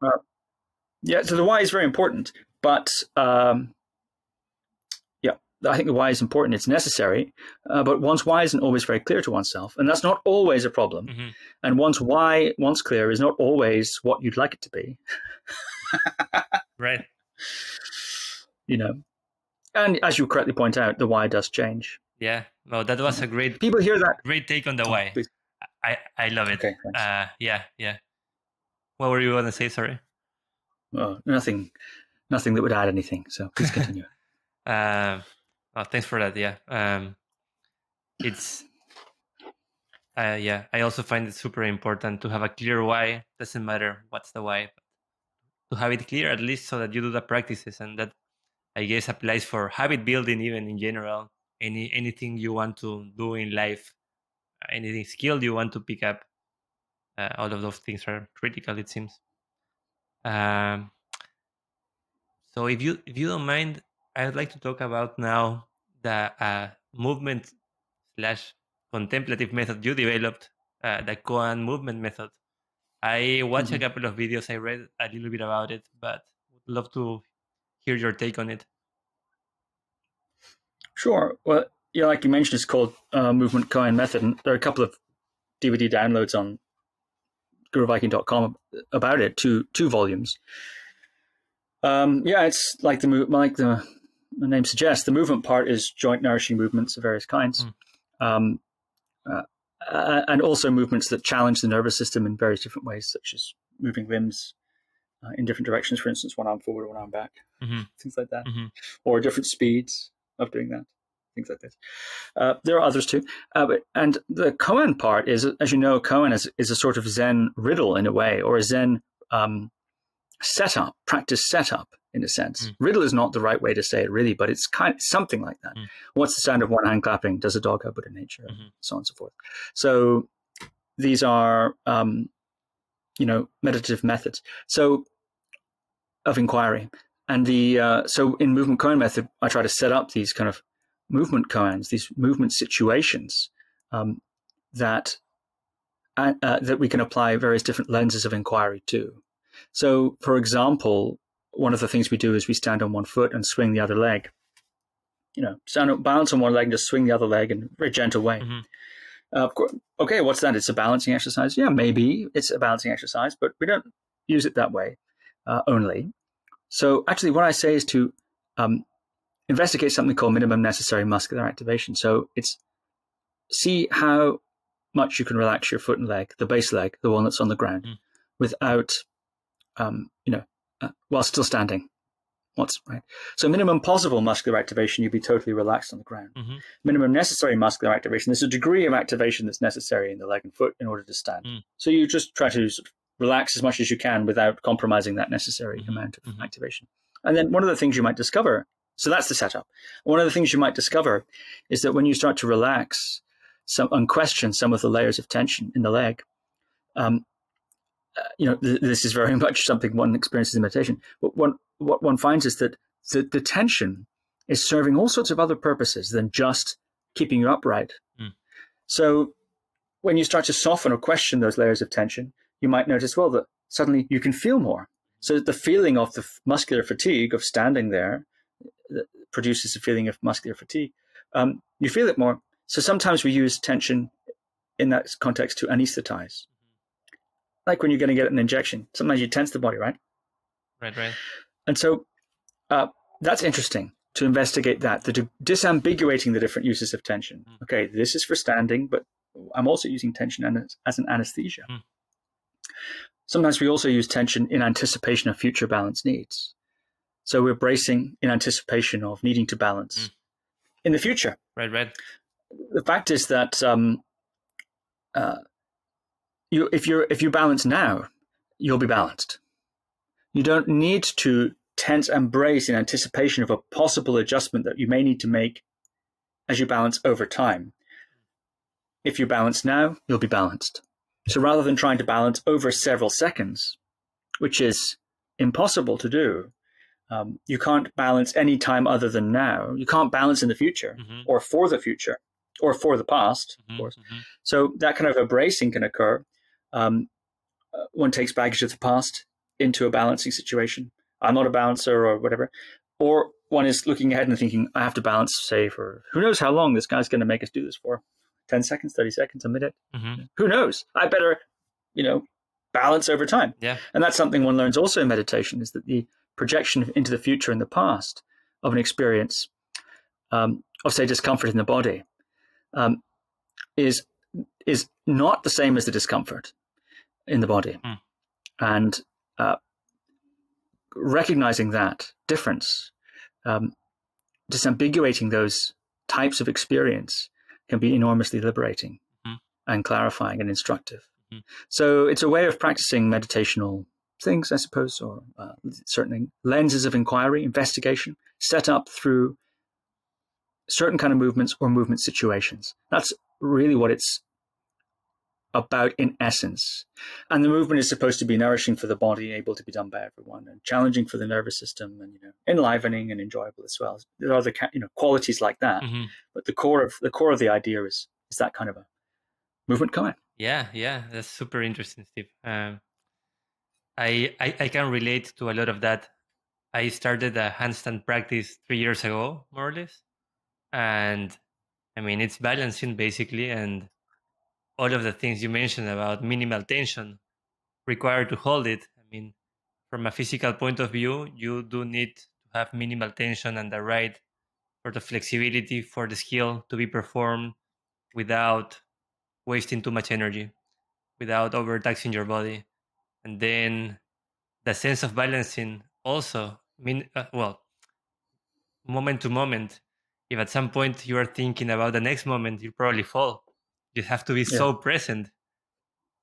Speaker 2: So the why is very important, but I think the why is important. It's necessary, but one's why isn't always very clear to oneself, and that's not always a problem. And one's why, once clear, is not always what you'd like it to be.
Speaker 1: Right.
Speaker 2: And as you correctly point out, the why does change.
Speaker 1: Yeah. No, that was a great.
Speaker 2: People hear that.
Speaker 1: Great take on the why.
Speaker 2: Please.
Speaker 1: I love it.
Speaker 2: Okay.
Speaker 1: Yeah. What were you going to say? Sorry.
Speaker 2: Well, nothing that would add anything. So please continue.
Speaker 1: Thanks for that. Yeah. It's. I also find it super important to have a clear why. Doesn't matter what's the why, but to have it clear at least so that you do the practices, and that I guess applies for habit building, even in general. Anything you want to do in life, anything skill you want to pick up, all of those things are critical, it seems. So if you don't mind, I would like to talk about now the movement / contemplative method you developed, the Koan movement method. I watched a couple of videos, I read a little bit about it, but would love to hear your take on it.
Speaker 2: Sure. Well, like you mentioned, it's called Movement Koan Method, and there are a couple of DVD downloads on GuruViking.com about it, two volumes. It's like the name suggests, the movement part is joint nourishing movements of various kinds, and also movements that challenge the nervous system in various different ways, such as moving limbs in different directions, for instance, one arm forward, one arm back, things like that, or different speeds of doing that, things like this. There are others too. And the Koan part is, as you know, Koan is a sort of Zen riddle in a way, or a Zen practice setup in a sense. Riddle is not the right way to say it really, but it's kind of something like that. What's the sound of one hand clapping? Does a dog have Buddha nature? So on and so forth. So these are, meditative methods. So of inquiry. And so in Movement Koan Method, I try to set up these kind of movement koans, these movement situations that we can apply various different lenses of inquiry to. So, for example, one of the things we do is we stand on one foot and swing the other leg. Stand up, balance on one leg and just swing the other leg in a very gentle way. Of course, okay, what's that? It's a balancing exercise. Yeah, maybe it's a balancing exercise, but we don't use it that way only. So actually what I say is to investigate something called minimum necessary muscular activation. So it's see how much you can relax your foot and leg, the base leg, the one that's on the ground, without, while still standing. Right? So minimum possible muscular activation, you'd be totally relaxed on the ground. Minimum necessary muscular activation, there's a degree of activation that's necessary in the leg and foot in order to stand. So you just try to sort of relax as much as you can without compromising that necessary amount of activation. And then one of the things you might discover, so that's the setup. One of the things you might discover is that when you start to relax and question some of the layers of tension in the leg, this is very much something one experiences in meditation. But what one finds is that the tension is serving all sorts of other purposes than just keeping you upright. So when you start to soften or question those layers of tension, you might notice, well, that suddenly you can feel more. So the feeling of the muscular fatigue of standing there produces a feeling of muscular fatigue. You feel it more. So sometimes we use tension in that context to anesthetize. Like when you're going to get an injection, sometimes you tense the body, right?
Speaker 1: Right.
Speaker 2: And so that's interesting to investigate that, disambiguating the different uses of tension. Okay, this is for standing, but I'm also using tension as an anesthesia. Sometimes we also use tension in anticipation of future balance needs. So we're bracing in anticipation of needing to balance in the future.
Speaker 1: Right.
Speaker 2: The fact is that if you balance now, you'll be balanced. You don't need to tense and brace in anticipation of a possible adjustment that you may need to make as you balance over time. If you balance now, you'll be balanced. So rather than trying to balance over several seconds, which is impossible to do, you can't balance any time other than now. You can't balance in the future or for the future or for the past, of course. So that kind of a bracing can occur. One takes baggage of the past into a balancing situation. I'm not a balancer or whatever. Or one is looking ahead and thinking, I have to balance, say, for who knows how long this guy's going to make us do this for. 10 seconds, 30 seconds, a minute. Who knows? I better, balance over time.
Speaker 1: Yeah.
Speaker 2: And that's something one learns also in meditation, is that the projection into the future and the past of an experience of, say, discomfort in the body is not the same as the discomfort in the body. And recognizing that difference, disambiguating those types of experience can be enormously liberating and clarifying and instructive. So it's a way of practicing meditational things, I suppose, or certain lenses of inquiry, investigation, set up through certain kind of movements or movement situations. That's really what it's about in essence. And the movement is supposed to be nourishing for the body, able to be done by everyone, and challenging for the nervous system, and enlivening and enjoyable as well. There are other qualities like that, but the core of the idea is that kind of a movement koan.
Speaker 1: Yeah, that's super interesting, Steve. I can relate to a lot of that. I started a handstand practice 3 years ago, more or less, and I mean it's balancing basically, and all of the things you mentioned about minimal tension required to hold it. I mean, from a physical point of view, you do need to have minimal tension and the right sort of flexibility for the skill to be performed without wasting too much energy, without overtaxing your body. And then the sense of balancing also, moment to moment. If at some point you are thinking about the next moment, you probably fall. You have to be so present.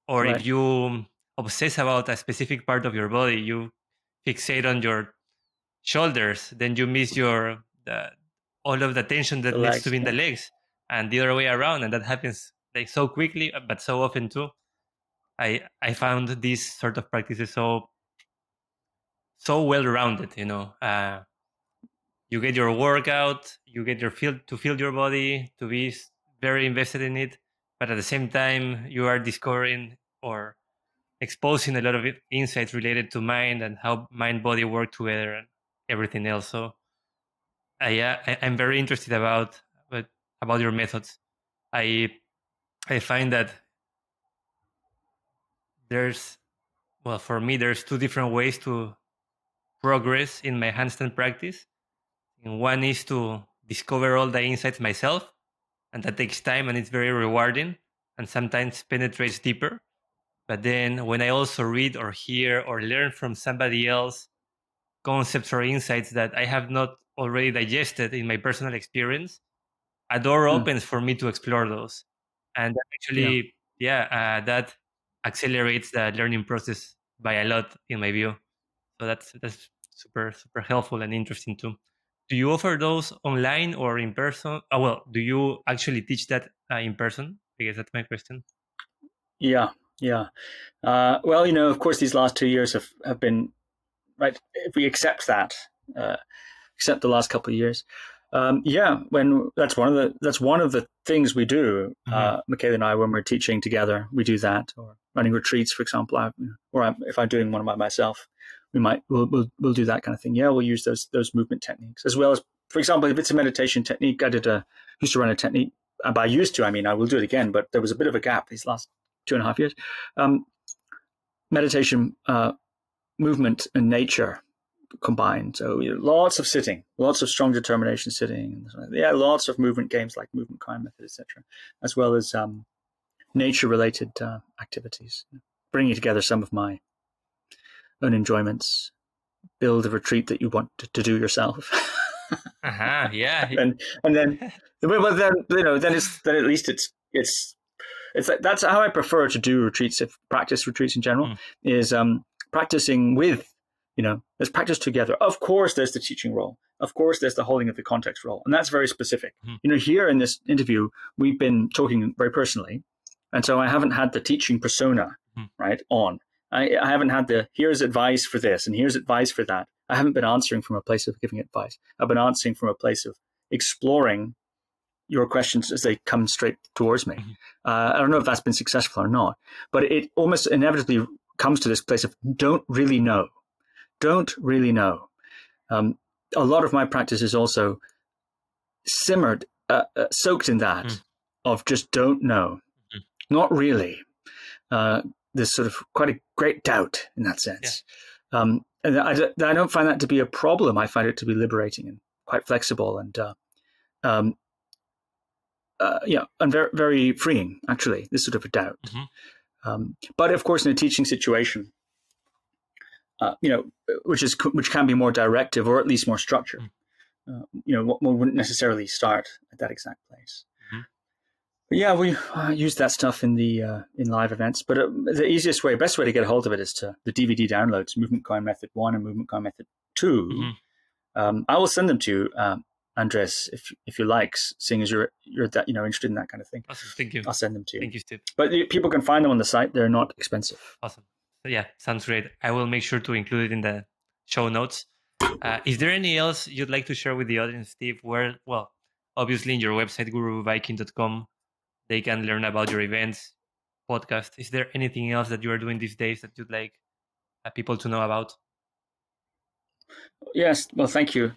Speaker 1: Or
Speaker 2: Right.
Speaker 1: if you obsess about a specific part of your body, you fixate on your shoulders, then you miss all of the tension that needs to be in the legs, and the other way around. And that happens like so quickly, but so often too. I found these sort of practices so well rounded. You get your workout, you get to feel your body, to be very invested in it, but at the same time you are discovering or exposing a lot of insights related to mind and how mind body work together and everything else. So I'm very interested about your methods. I find that for me there's two different ways to progress in my handstand practice. And one is to discover all the insights myself, and that takes time and it's very rewarding and sometimes penetrates deeper. But then when I also read or hear or learn from somebody else concepts or insights that I have not already digested in my personal experience, a door opens for me to explore those. And that actually, that accelerates the learning process by a lot, in my view. So that's super, super helpful and interesting too. Do you offer those online or in person? Oh, well, do you actually teach that in person? I guess that's my question.
Speaker 2: Yeah. Well, of course, these last 2 years have been, right. If we accept that, except the last couple of years, when that's one of the things we do. Michaela and I, when we're teaching together, we do that, or running retreats, for example, if I'm doing one by myself, we'll do that kind of thing. Yeah, we'll use those movement techniques, as well as, for example, if it's a meditation technique. Used to run a technique. By used to, I mean I will do it again, but there was a bit of a gap these last 2.5 years. Meditation, movement, and nature combined. So lots of sitting, lots of strong determination sitting. Yeah, lots of movement games like Movement Koan Method, etc., as well as nature-related activities. Bringing together some of my own enjoyments. Build a retreat that you want to do yourself.
Speaker 1: Yeah.
Speaker 2: and then, well, then at least it's that's how I prefer to do retreats. If practice retreats in general is practicing with, let's practice together. Of course, there's the teaching role. Of course, there's the holding of the context role, and that's very specific. Here in this interview, we've been talking very personally, and so I haven't had the teaching persona right on. I haven't had here's advice for this and here's advice for that. I haven't been answering from a place of giving advice. I've been answering from a place of exploring your questions as they come straight towards me. I don't know if that's been successful or not, but it almost inevitably comes to this place of don't really know. A lot of my practice is also simmered, soaked in that of just don't know. Not really. There's sort of quite a great doubt in that sense. And I don't find that to be a problem. I find it to be liberating and quite flexible and very, very freeing, actually, this sort of a doubt. But of course, in a teaching situation, which can be more directive or at least more structured, one wouldn't necessarily start at that exact place. But yeah, we use that stuff in live events. But the best way to get a hold of it is to the DVD downloads, Movement Koan Method 1 and Movement Koan Method 2. I will send them to you, Andres, if you like, seeing as you're that interested in that kind of thing.
Speaker 1: Awesome, thank you.
Speaker 2: I'll send them to you.
Speaker 1: Thank you, Steve.
Speaker 2: But people can find them on the site. They're not expensive.
Speaker 1: Awesome. So yeah, sounds great. I will make sure to include it in the show notes. Is there anything else you'd like to share with the audience, Steve? Obviously in your website, GuruViking.com, they can learn about your events, podcast. Is there anything else that you are doing these days that you'd like people to know about?
Speaker 2: Yes. Well, thank you.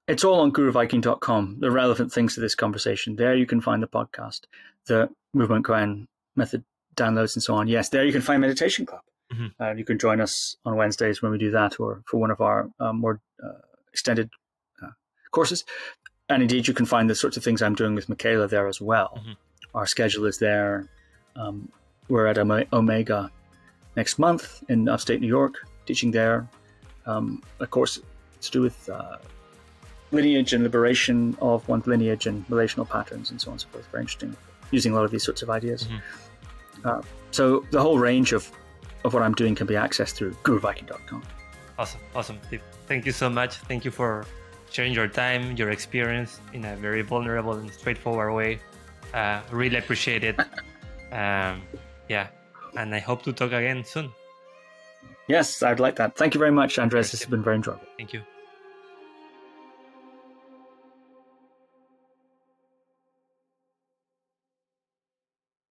Speaker 2: It's all on GuruViking.com, the relevant things to this conversation. There you can find the podcast, the Movement Koan Method downloads and so on. Yes, there you can find Meditation Club. You can join us on Wednesdays when we do that, or for one of our more extended courses. And indeed, you can find the sorts of things I'm doing with Michaela there as well. Our schedule is there. We're at Omega next month in upstate New York, teaching there. Of course, it's to do with lineage and liberation of one's lineage and relational patterns and so on and so forth. Very interesting, using a lot of these sorts of ideas. So the whole range of what I'm doing can be accessed through GuruViking.com.
Speaker 1: Awesome, Steve. Thank you so much. Thank you for sharing your time, your experience in a very vulnerable and straightforward way. Really appreciate it. And I hope to talk again soon.
Speaker 2: Yes, I'd like that. Thank you very much, Andres. This has been very enjoyable.
Speaker 1: Thank you.